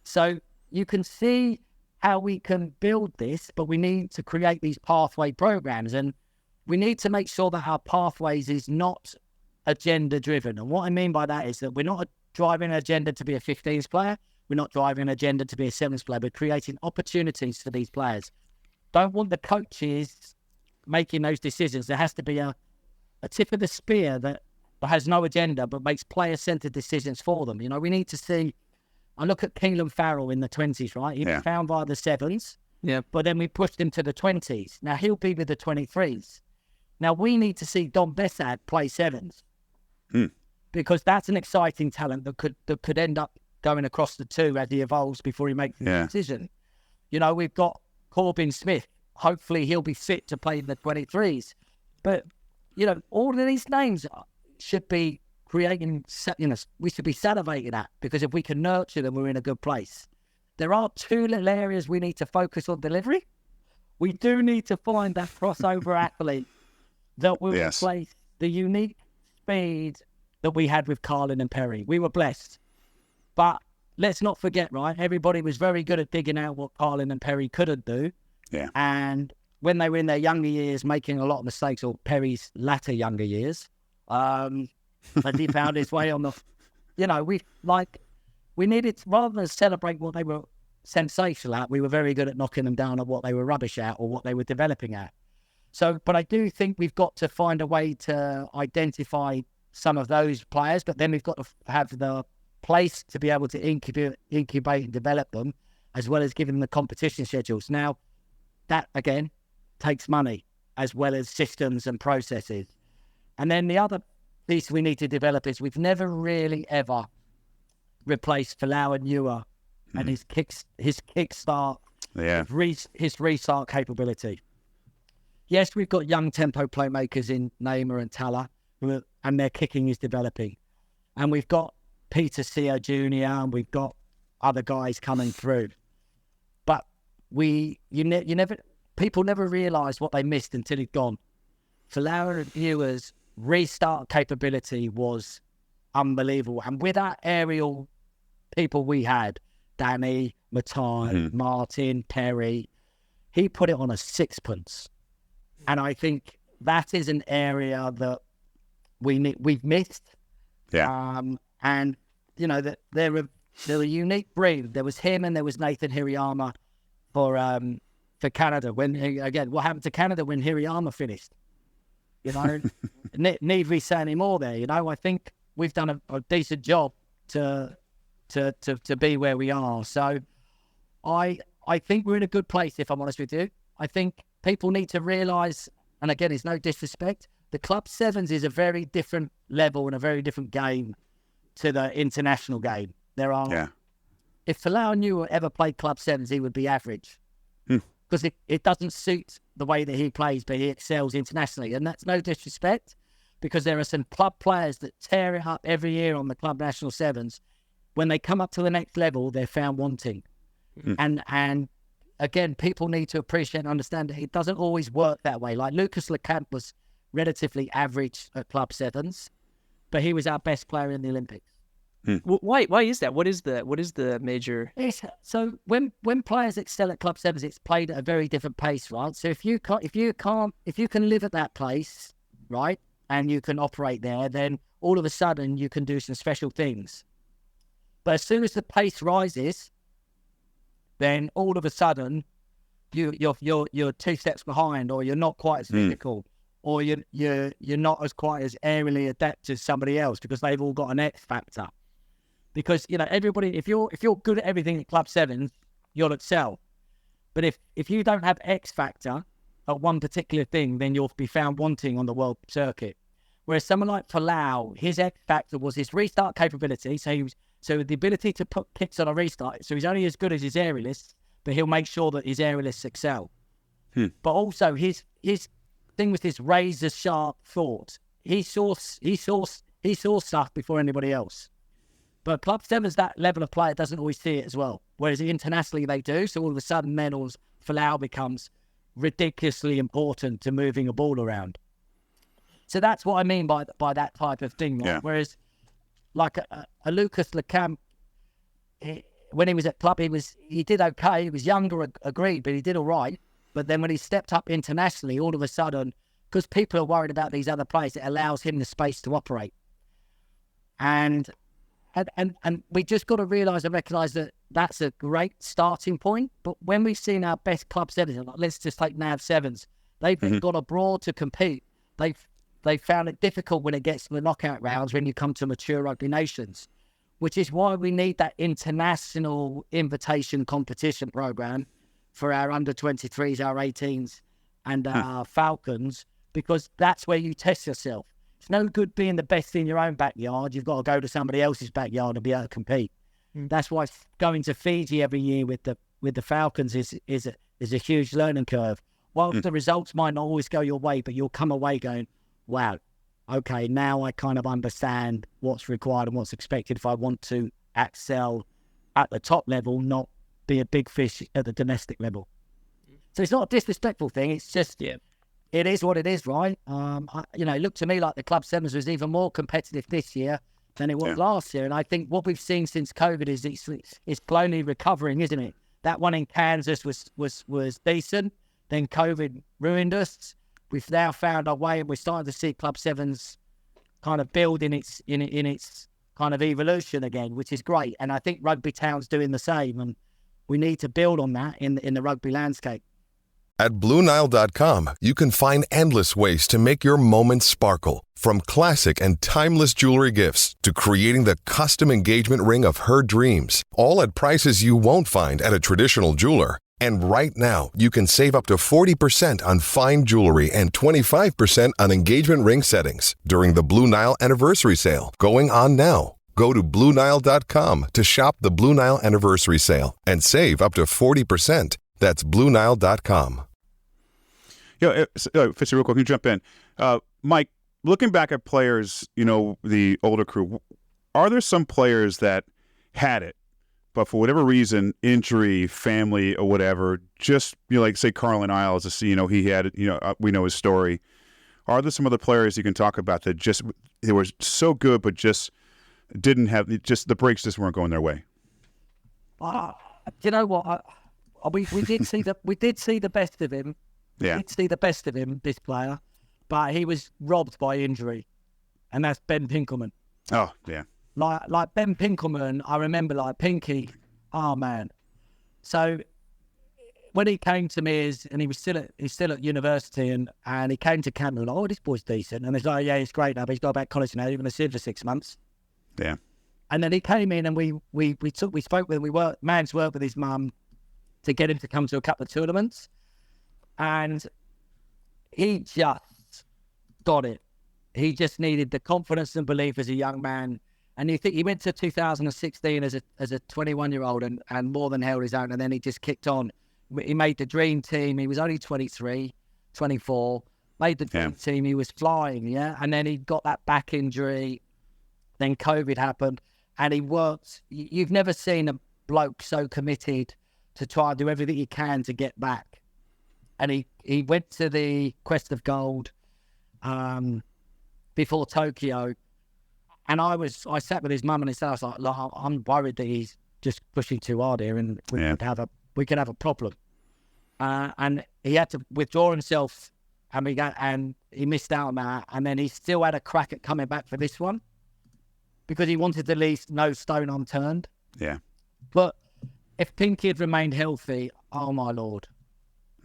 So you can see how we can build this, but we need to create these pathway programs, and we need to make sure that our pathways is not agenda driven. And what I mean by that is that we're not driving an agenda to be a 15s player. We're not driving an agenda to be a 7s player. We're creating opportunities for these players. Don't want the coaches making those decisions. There has to be a tip of the spear that has no agenda but makes player-centered decisions for them. We need to see. I look at Keelan Farrell in the 20s, right? He was found via the 7s, but then we pushed him to the 20s. Now he'll be with the 23s. Now we need to see Don Bessad play 7s because that's an exciting talent that could end up going across the 2 as he evolves before he makes the decision. We've got Corbin Smith. Hopefully he'll be fit to play in the 23s. But, all of these names should be creating, we should be salivating at, because if we can nurture them, we're in a good place. There are 2 little areas we need to focus on delivery. We do need to find that crossover athlete that will replace the unique speed that we had with Carlin and Perry. We were blessed. But let's not forget, right? Everybody was very good at digging out what Carlin and Perry couldn't do. Yeah. And when they were in their younger years, making a lot of mistakes, or Perry's latter younger years, and he found his way on the, we needed, rather than celebrate what they were sensational at, we were very good at knocking them down at what they were rubbish at or what they were developing at. So, but I do think we've got to find a way to identify some of those players, but then we've got to have the place to be able to incubate and develop them, as well as giving them the competition schedules. Now, that, again, takes money, as well as systems and processes. And then the other piece we need to develop is we've never really ever replaced Folau Newer and his kickstart, his restart capability. Yes, we've got young tempo playmakers in Neymar and Tala, and their kicking is developing. And we've got Peter Seo Jr. and we've got other guys coming through. But people never realise what they missed until it's gone. Folau Newer's restart capability was unbelievable. And with that aerial people we had, Danny, Matai, Martin, Perry, he put it on a sixpence. And I think that is an area that we've missed. Yeah. And that they're a unique breed. There was him and there was Nathan Hirayama for Canada. What happened to Canada when Hirayama finished? Need we say any more there? I think we've done a decent job to be where we are. So I think we're in a good place, if I'm honest with you. I think people need to realise, and again, it's no disrespect, the Club Sevens is a very different level and a very different game to the international game. If Folau Newer ever played Club Sevens, he would be average. Because it doesn't suit the way that he plays, but he excels internationally. And that's no disrespect, because there are some club players that tear it up every year on the Club National Sevens. When they come up to the next level, they're found wanting. And again, people need to appreciate and understand that it doesn't always work that way. Like Lucas Lecamp was relatively average at Club Sevens, but he was our best player in the Olympics. Why is that? What is the major? So when players excel at Club Sevens, it's played at a very different pace, right? So if you can live at that place, right, and you can operate there, then all of a sudden you can do some special things. But as soon as the pace rises, then all of a sudden you're 2 steps behind, or you're not quite as physical, or you're not as quite as aerially adept as somebody else, because they've all got an X factor. Because everybody, if you're good at everything at Club Sevens, you'll excel. But if you don't have X factor at one particular thing, then you'll be found wanting on the world circuit. Whereas someone like Folau, his X factor was his restart capability. So the ability to put kicks on a restart. So he's only as good as his aerialists, but he'll make sure that his aerialists excel. But also his thing was this razor sharp thought. He saw stuff before anybody else. But Club Sevens, that level of player doesn't always see it as well. Whereas internationally they do. So all of a sudden, Folau becomes ridiculously important to moving a ball around. So that's what I mean by that type of thing. Right? Yeah. Whereas like a Lucas Lecamp, when he was at club, he did okay. He was younger, agreed, but he did all right. But then when he stepped up internationally, all of a sudden, because people are worried about these other players, it allows him the space to operate. And we just got to realise and recognise that that's a great starting point. But when we've seen our best Club Sevens, like let's just take NAV Sevens, they've gone abroad to compete. They've found it difficult when it gets to the knockout rounds when you come to mature rugby nations, which is why we need that international invitation competition program for our under-23s, our 18s, and our Falcons, because that's where you test yourself. It's no good being the best in your own backyard. You've got to go to somebody else's backyard and be able to compete. That's why going to Fiji every year with the Falcons is a huge learning curve. While the results might not always go your way, but you'll come away going, wow, okay, now I kind of understand what's required and what's expected if I want to excel at the top level, not be a big fish at the domestic level. So it's not a disrespectful thing. It's just, it is what it is, right? It looked to me like the Club Sevens was even more competitive this year than it was last year. And I think what we've seen since COVID is it's slowly recovering, isn't it? That one in Kansas was decent. Then COVID ruined us. We've now found our way, and we're starting to see Club Sevens kind of build in its kind of evolution again, which is great. And I think Rugby Town's doing the same, and we need to build on that in the rugby landscape. At BlueNile.com, you can find endless ways to make your moments sparkle. From classic and timeless jewelry gifts to creating the custom engagement ring of her dreams, all at prices you won't find at a traditional jeweler. And right now, you can save up to 40% on fine jewelry and 25% on engagement ring settings during the Blue Nile Anniversary Sale, going on now. Go to BlueNile.com to shop the Blue Nile Anniversary Sale and save up to 40%. That's BlueNile.com. Fitzy, real quick, can you jump in? Mike, looking back at players, the older crew, are there some players that had it, but for whatever reason, injury, family, or whatever, just, like, say, Carlin Isles, he had, we know his story. Are there some other players you can talk about that just, they were so good, but just didn't have, the breaks just weren't going their way? You know what? We did see the best of him. Yeah. We did see the best of him, this player, but he was robbed by injury, and that's Ben Pinkelman. Oh, yeah. Like Ben Pinkelman, I remember, like, Pinky, oh man. So when he came to me, and he's still at university, and he came to camp, and like, oh, this boy's decent, and he's like, yeah, he's great now, but he's got back college now, you're going to see him for 6 months. Yeah. And then he came in, and we spoke with him. Man's worked with his mum to get him to come to a couple of tournaments, and he just got it. He just needed the confidence and belief as a young man. And you think he went to 2016 as a 21-year-old and more than held his own, and then he just kicked on. He made the dream team. He was only 23, 24, made the dream team. He was flying, yeah? And then he got that back injury. Then COVID happened, and he worked. You've never seen a bloke so committed to try and do everything he can to get back. And he went to the Quest of Gold before Tokyo. And I sat with his mum and he said, I was like, I'm worried that he's just pushing too hard here, and we could have a problem. And he had to withdraw himself, and he missed out on that. And then he still had a crack at coming back for this one because he wanted to leave no stone unturned. Yeah. But if Pinky had remained healthy, oh my Lord.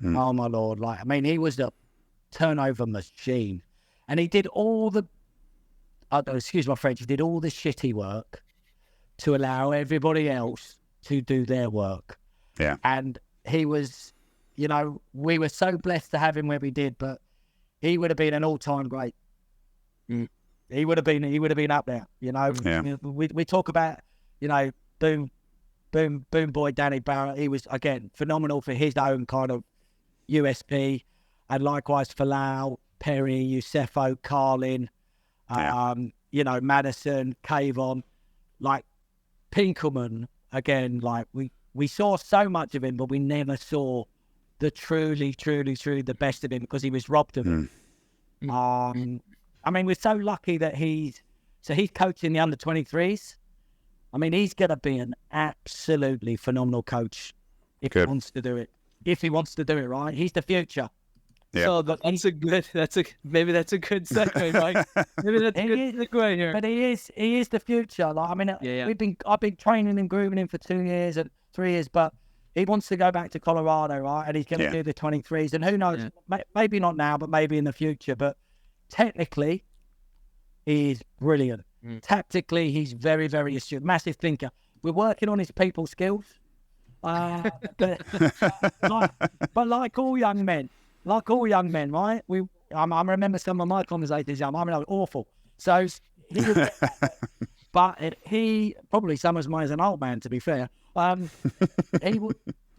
Oh my Lord. He was a turnover machine. And he did all the, excuse my French, he did all the shitty work to allow everybody else to do their work. Yeah. And he was, we were so blessed to have him where we did, but he would have been an all-time great. He would have been up there, Yeah. We talk about, boom boy Danny Barrett. He was, again, phenomenal for his own kind of USP, and likewise for Lau, Perry, Yusefo, Carlin, Madison, Kayvon, like Pinkelman, again, like we saw so much of him, but we never saw the truly the best of him because he was robbed of it. We're so lucky that he's coaching the under-23s. He's going to be an absolutely phenomenal coach if he wants to do it. If he wants to do it right, he's the future. Yeah. So maybe that's a good segue, Mike. Maybe that's a good segue here. But he is the future. I've been training and grooming him for 2 years and 3 years, but he wants to go back to Colorado, right? And he's going to do the 23s, and who knows? Maybe not now, but maybe in the future. But technically, he's brilliant. Tactically, he's very, very astute, massive thinker. We're working on his people skills, but like all young men, right? I remember some of my conversations. Awful. So he was, but he probably some of mine as an old man. To be fair,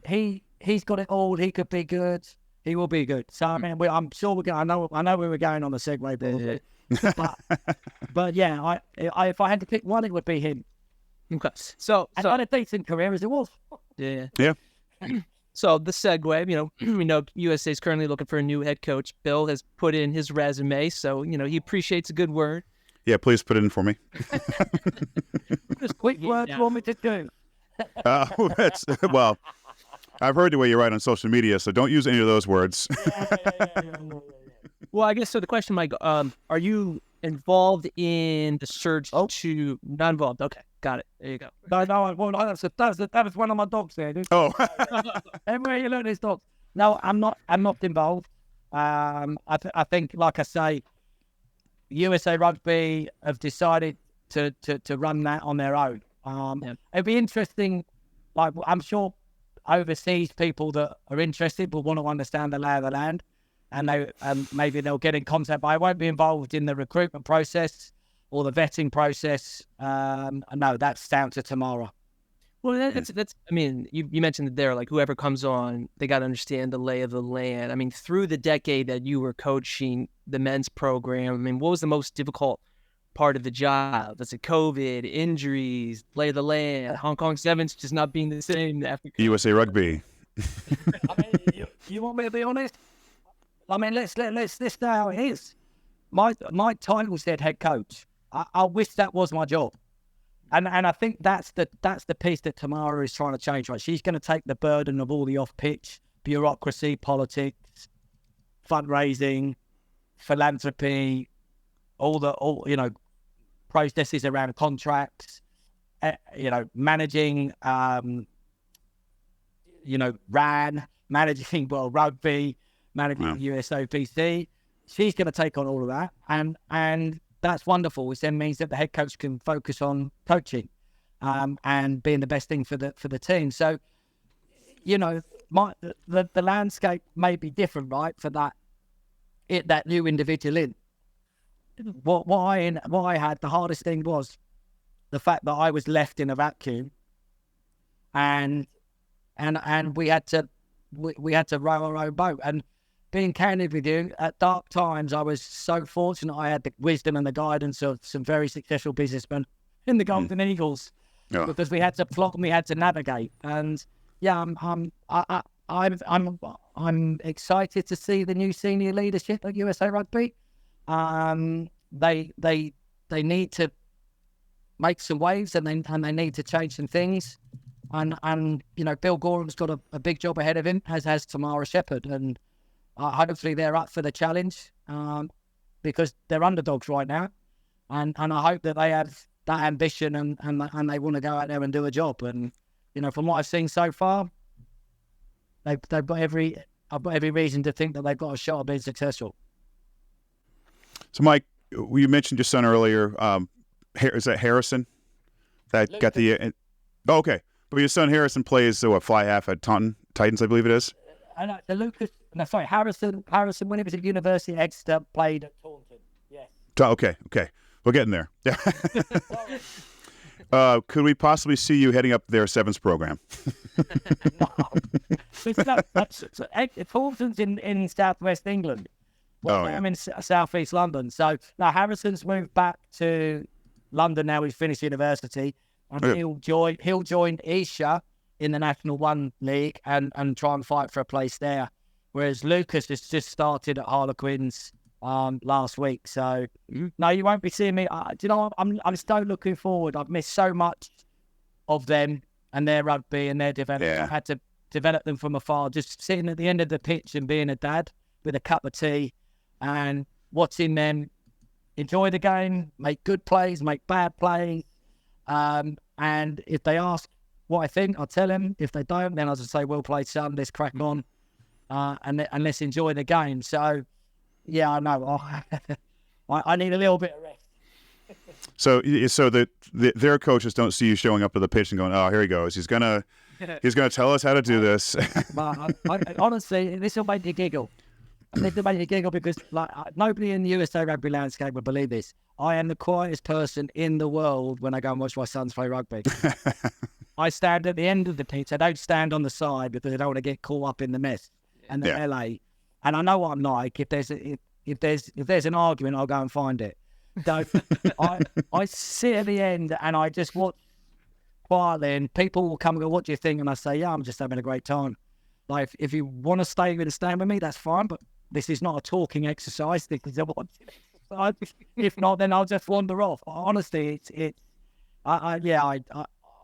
he's got it all. He could be good. He will be good. So I'm sure we're going. I know we were going on the segue, but yeah, if I had to pick one, it would be him. Okay. So had a decent career as it was. Yeah. Yeah. So the segue, we know USA is currently looking for a new head coach. Bill has put in his resume, so he appreciates a good word. Yeah, please put it in for me. Just quick words you want me to do. Well, I've heard the way you write on social media, so don't use any of those words. Well, I guess so. The question, Mike, are you involved in the search to not involved? Okay, got it. There you go. No, that was one of my dogs there, dude. Oh, Everywhere you learn these dogs. No, I'm not involved. I think, like I say, USA Rugby have decided to run that on their own. It'd be interesting. Like, I'm sure overseas people that are interested will want to understand the lay of the land, and maybe they'll get in contact. But I won't be involved in the recruitment process or the vetting process. No, that's down to tomorrow. Well, that's. I mean, you mentioned that there, like, whoever comes on, they got to understand the lay of the land. I mean, through the decade that you were coaching the men's program, I mean, what was the most difficult part of the job? Was it COVID, injuries, lay of the land, Hong Kong Sevens just not being the same after USA Rugby. I mean, you want me to be honest? I mean, let's this how it is. My title said head coach. I wish that was my job. And I think that's the piece that Tamara is trying to change. Right, she's going to take the burden of all the off-pitch bureaucracy, politics, fundraising, philanthropy, all processes around contracts, managing, RAN, managing World Rugby, managing USOPC. She's going to take on all of that, and that's wonderful. Which then means that the head coach can focus on coaching, and being the best thing for the team. So, the landscape may be different, right, for that new individual in. What I had, the hardest thing was the fact that I was left in a vacuum, and we had to row our own boat. And being candid with you, at dark times, I was so fortunate I had the wisdom and the guidance of some very successful businessmen in the Golden Eagles, because we had to plot and we had to navigate. And yeah, I'm excited to see the new senior leadership at USA Rugby. They need to make some waves, and they need to change some things. And Bill Gorham's got a big job ahead of him, as has Tamara Shepherd, and hopefully they're up for the challenge, because they're underdogs right now, and I hope that they have that ambition and they want to go out there and do a job. And from what I've seen so far, I've got every reason to think that they've got a shot of being successful. So, Mike, you mentioned your son earlier. Is that Harrison? That Lucas. Got the. Okay, but your son Harrison plays fly half at Titans, I believe it is. Harrison, when he was at University of Exeter, played at Taunton. Yes. Okay. We're getting there. Could we possibly see you heading up their sevens program? Taunton's in southwest England. I'm in southeast London. So now Harrison's moved back to London now. He's finished university, and he'll join Isha in the National One League and try and fight for a place there. Whereas Lucas has just started at Harlequins last week. So no, you won't be seeing me. I'm still looking forward. I've missed so much of them and their rugby and their development. I've had to develop them from afar, just sitting at the end of the pitch and being a dad with a cup of tea and watching them enjoy the game, make good plays, make bad plays. And if they ask what I think, I'll tell them. If they don't, then I'll just say, well played, son, let's crack on. And let's enjoy the game. So, yeah, I know. I need a little bit of rest. So their coaches don't see you showing up to the pitch and going, "Oh, here he goes. He's gonna tell us how to do this." But honestly, this will make you giggle. This will make you giggle because nobody in the USA rugby landscape would believe this. I am the quietest person in the world when I go and watch my sons play rugby. I stand at the end of the pitch. I don't stand on the side because I don't want to get caught up in the mess and the melee. And I know what I'm like. If there's an argument, I'll go and find it. So I sit at the end and I just watch quietly, and people will come and go, "What do you think?" And I say, "Yeah, I'm just having a great time." Like, if you want to stay with me, that's fine. But this is not a talking exercise. This is a watching exercise. If not, then I'll just wander off. Honestly, I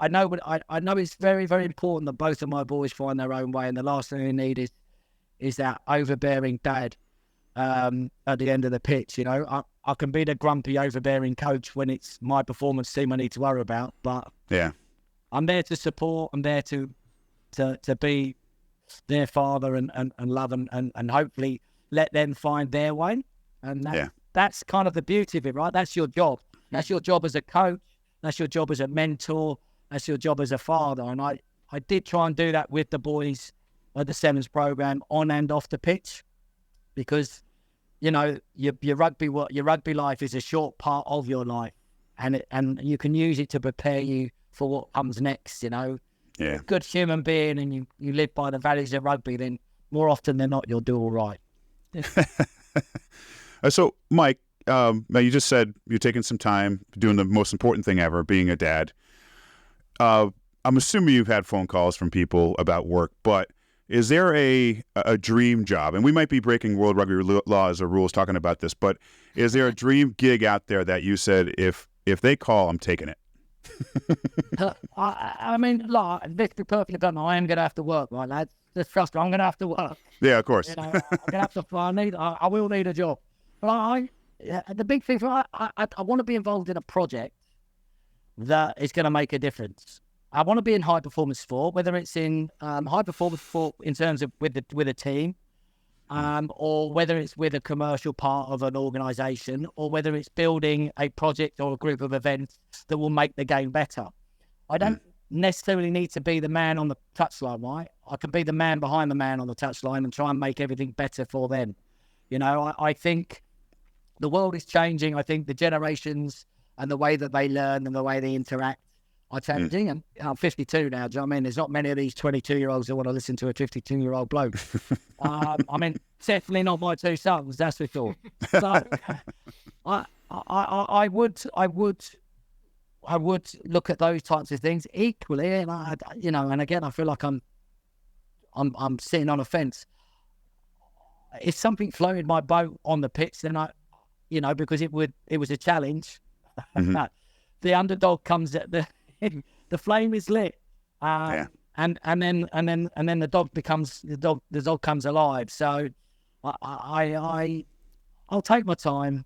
know, I know it's very, very important that both of my boys find their own way, and the last thing they need is that overbearing dad at the end of the pitch. You know, I can be the grumpy, overbearing coach when it's my performance team I need to worry about, but yeah, I'm there to support. I'm there to be their father and love and hopefully let them find their way. And that's kind of the beauty of it, right? That's your job. That's your job as a coach. That's your job as a mentor. That's your job as a father. And I did try and do that with the boys at the Sevens program on and off the pitch, because, you know, your rugby life is a short part of your life, and you can use it to prepare you for what comes next. You know, yeah, good human being, and you live by the values of rugby, then more often than not you'll do all right. So, Mike, now you just said you're taking some time doing the most important thing ever, being a dad. I'm assuming you've had phone calls from people about work, but is there a dream job? And we might be breaking World Rugby laws or rules talking about this, but is there a dream gig out there that you said, if they call, I'm taking it? I mean, look, let's be perfectly blunt, I am going to have to work, right, lads? Just trust me, I'm going to have to work. Yeah, of course. You know, I'm going to have to. I will need a job. But the big thing, I want to be involved in a project that is going to make a difference. I want to be in high performance sport, whether it's in high performance sport in terms of with a team, or whether it's with a commercial part of an organisation, or whether it's building a project or a group of events that will make the game better. I don't necessarily need to be the man on the touchline, right? I can be the man behind the man on the touchline and try and make everything better for them. You know, I think the world is changing. I think the generations and the way that they learn and the way they interact are changing. And I'm 52 now, do you know what I mean? There's not many of these 22-year-olds that want to listen to a 52-year-old bloke. I mean, definitely not my two sons, that's for sure. So I would look at those types of things equally, and and again, I feel like I'm sitting on a fence. If something floated my boat on the pitch, then because it was a challenge. The underdog comes at the flame is lit, and then the dog comes alive. So I'll take my time,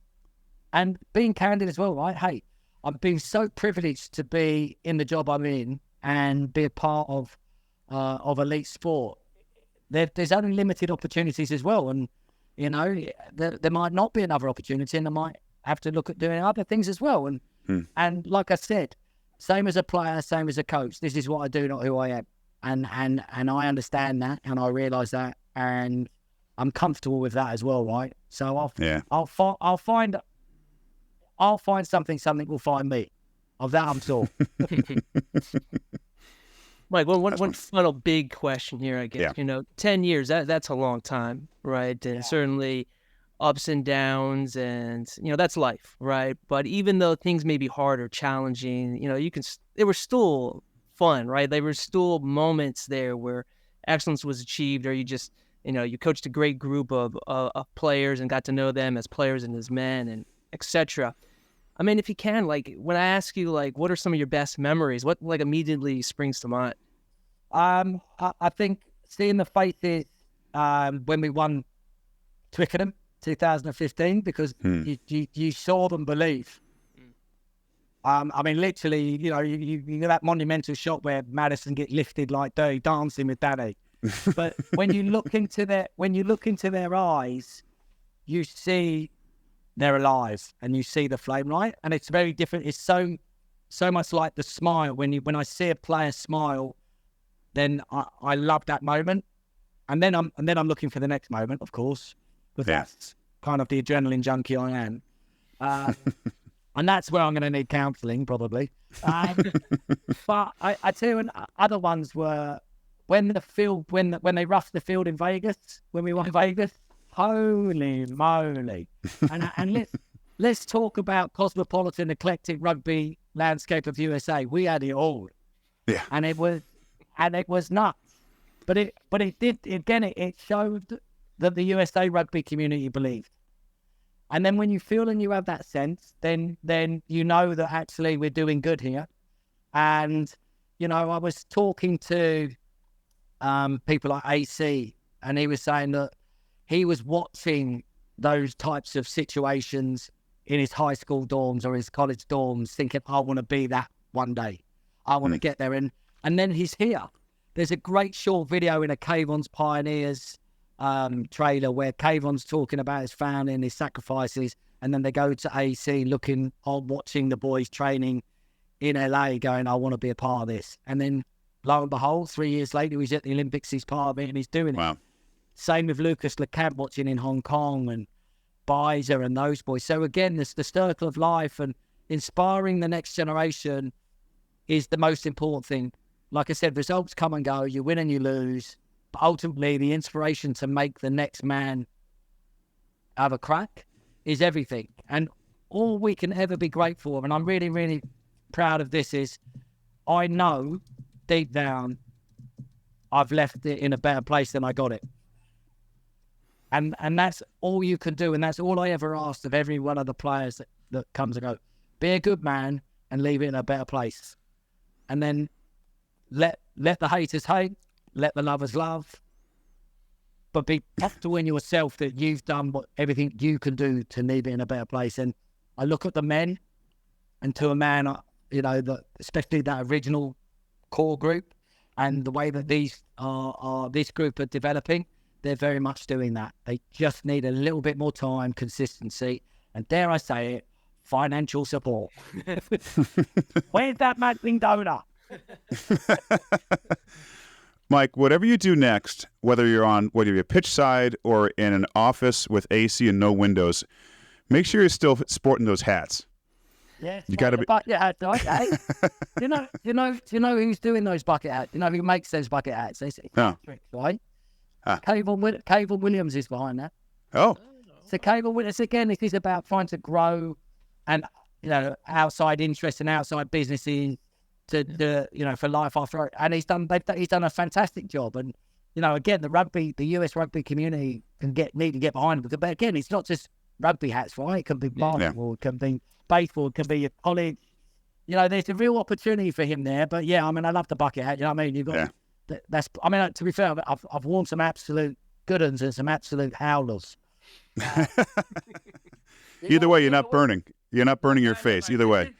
and being candid as well, right? Hey, I'm being so privileged to be in the job I'm in and be a part of elite sport. There's only limited opportunities as well, and there might not be another opportunity, and I might have to look at doing other things as well. And like I said, same as a player, same as a coach, this is what I do, not who I am, and I understand that, and I realise that, and I'm comfortable with that as well, right? So I'll find something will find me. Of that, I'm sure. Mike, one final big question here, I guess. Yeah. 10 years, that's a long time, right? And certainly ups and downs, and, that's life, right? But even though things may be hard or challenging, they were still fun, right? There were still moments there where excellence was achieved, or you just, you coached a great group of players and got to know them as players and as men, and etc. I mean, if you can, when I ask you, what are some of your best memories? What, immediately springs to mind? I think seeing the faces when we won Twickenham 2015, because you saw them believe. I mean, literally, you get that monumental shot where Madison get lifted like Dirty Dancing with Danny. But when you look into their eyes, you see they're alive, and you see the flame, right? And it's very different. It's so much like the smile. When I see a player smile, then I love that moment, and then I'm looking for the next moment, of course, because that's kind of the adrenaline junkie I am, and that's where I'm going to need counselling probably. But I tell you, other ones were when they roughed the field in Vegas, when we won Vegas. Holy moly! And let's talk about cosmopolitan, eclectic rugby landscape of USA. We had it all, and it was nuts. But it showed that the USA rugby community believed, And then when you feel and you have that sense, then you know that actually we're doing good here. And, you know, I was talking to people like AC, and he was saying that he was watching those types of situations in his high school dorms or his college dorms, thinking, I want to be that one day. I want to get there. And then he's here. There's a great short video in a Kayvon's Pioneers trailer where Kayvon's talking about his family and his sacrifices, and then they go to AC watching the boys training in LA going, I want to be a part of this. And then lo and behold, 3 years later, he's at the Olympics, he's part of it, and he's doing it. Same with Lucas LeCamp watching in Hong Kong, and Bizer and those boys. So again, this the circle of life, and inspiring the next generation is the most important thing. Like I said, results come and go, you win and you lose, but ultimately the inspiration to make the next man have a crack is everything. And all we can ever be grateful for, and I'm really, really proud of this, is I know deep down I've left it in a better place than I got it. And that's all you can do, and that's all I ever asked of every one of the players that comes and go. Be a good man and leave it in a better place. And then let the haters hate, let the lovers love, but be comfortable in yourself that you've done everything you can do to leave it in a better place. And I look at the men, and to a man, you know, especially that original core group, and the way that this group are developing, they're very much doing that. They just need a little bit more time, consistency, and dare I say it, financial support. Where's that matching donor? Mike, whatever you do next, whether you're pitch side or in an office with AC and no windows, make sure you're still sporting those hats. Yes, you got to be bucket hat, right? Do you know who's doing those bucket hats? You know who makes those bucket hats? It's Patrick, right? Cable Williams is behind that. Oh. So Cable Williams, again, it is about trying to grow and, you know, outside interests and outside businesses to you know, for life after. And he's done a fantastic job. And, you know, again, the US rugby community need to get behind him. But again, it's not just rugby hats, right? It can be basketball, it can be baseball, it can be a college. You know, there's a real opportunity for him there. But yeah, I mean, I love the bucket hat. You know what I mean? You've got to be fair, I've worn some absolute good ones and some absolute howlers. Either way, you're not burning. You're not burning your face. Either way.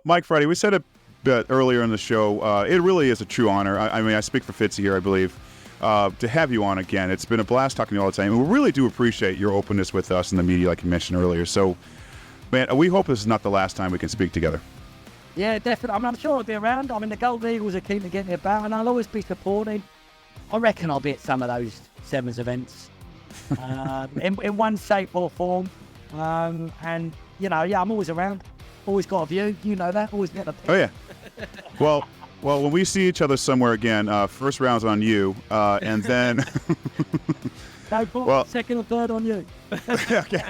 Mike Friday, we said it a bit earlier in the show. It really is a true honor. I mean, I speak for Fitzy here, I believe, to have you on again. It's been a blast talking to you all the time. And we really do appreciate your openness with us in the media, like you mentioned earlier. So, man, we hope this is not the last time we can speak together. Yeah, definitely. I'm sure I'll be around. I mean, the Golden Eagles are keen to get me about, and I'll always be supporting. I reckon I'll be at some of those Sevens events in one shape or form. And, you know, yeah, I'm always around. Always got a view. You know that. Always get a pick. Oh, yeah. Well, when we see each other somewhere again, first round's on you, and then... second or third on you. Okay.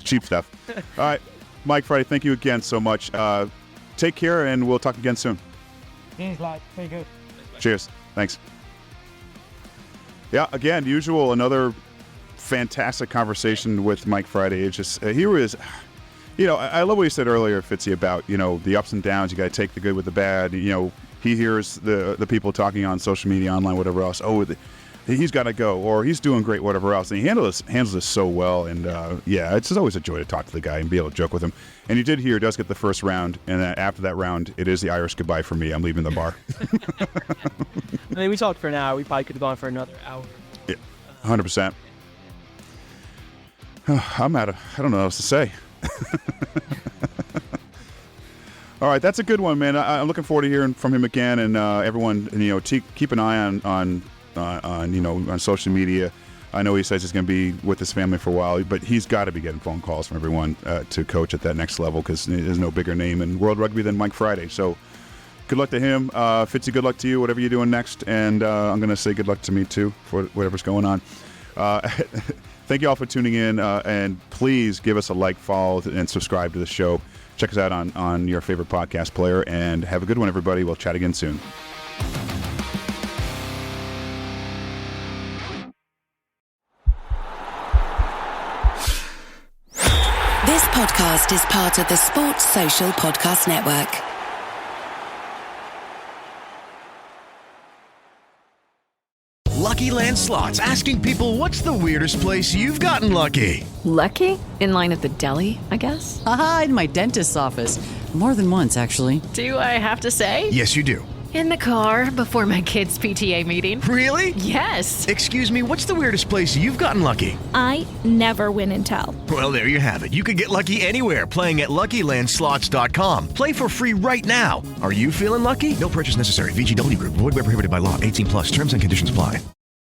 Cheap stuff. All right. Mike Friday, thank you again so much. Take care, and we'll talk again soon. Cheers, like, very good. Cheers. Thanks. Yeah, again, another fantastic conversation with Mike Friday. It's just, he was, you know, I love what you said earlier, Fitzy, about, you know, the ups and downs. You got to take the good with the bad. You know, he hears the people talking on social media, online, whatever else. Oh, he's got to go, or he's doing great, whatever else. And he handles this so well. And yeah, it's just always a joy to talk to the guy and be able to joke with him. And you did hear, he does get the first round. And after that round, it is the Irish goodbye for me. I'm leaving the bar. I mean, we talked for an hour. We probably could have gone for another hour. Yeah, 100%. I don't know what else to say. All right, that's a good one, man. I'm looking forward to hearing from him again. And everyone, you know, keep an eye on you know, on social media. I know he says he's going to be with his family for a while, but he's got to be getting phone calls from everyone to coach at that next level, because there's no bigger name in world rugby than Mike Friday. So good luck to him. Fitzy, good luck to you, whatever you're doing next. And I'm going to say good luck to me, too, for whatever's going on. Thank you all for tuning in. And please give us a like, follow, and subscribe to the show. Check us out on your favorite podcast player. And have a good one, everybody. We'll chat again soon. podcast is part of the Sports Social Podcast Network. Lucky Land Slots, asking people, what's the weirdest place you've gotten lucky? Lucky? In line at the deli, I guess? Aha, in my dentist's office. More than once, actually. Do I have to say? Yes, you do. In the car before my kids' PTA meeting. Really? Yes. Excuse me, what's the weirdest place you've gotten lucky? I never win and tell. Well, there you have it. You can get lucky anywhere, playing at LuckyLandSlots.com. Play for free right now. Are you feeling lucky? No purchase necessary. VGW Group. Void where prohibited by law. 18 plus. Terms and conditions apply.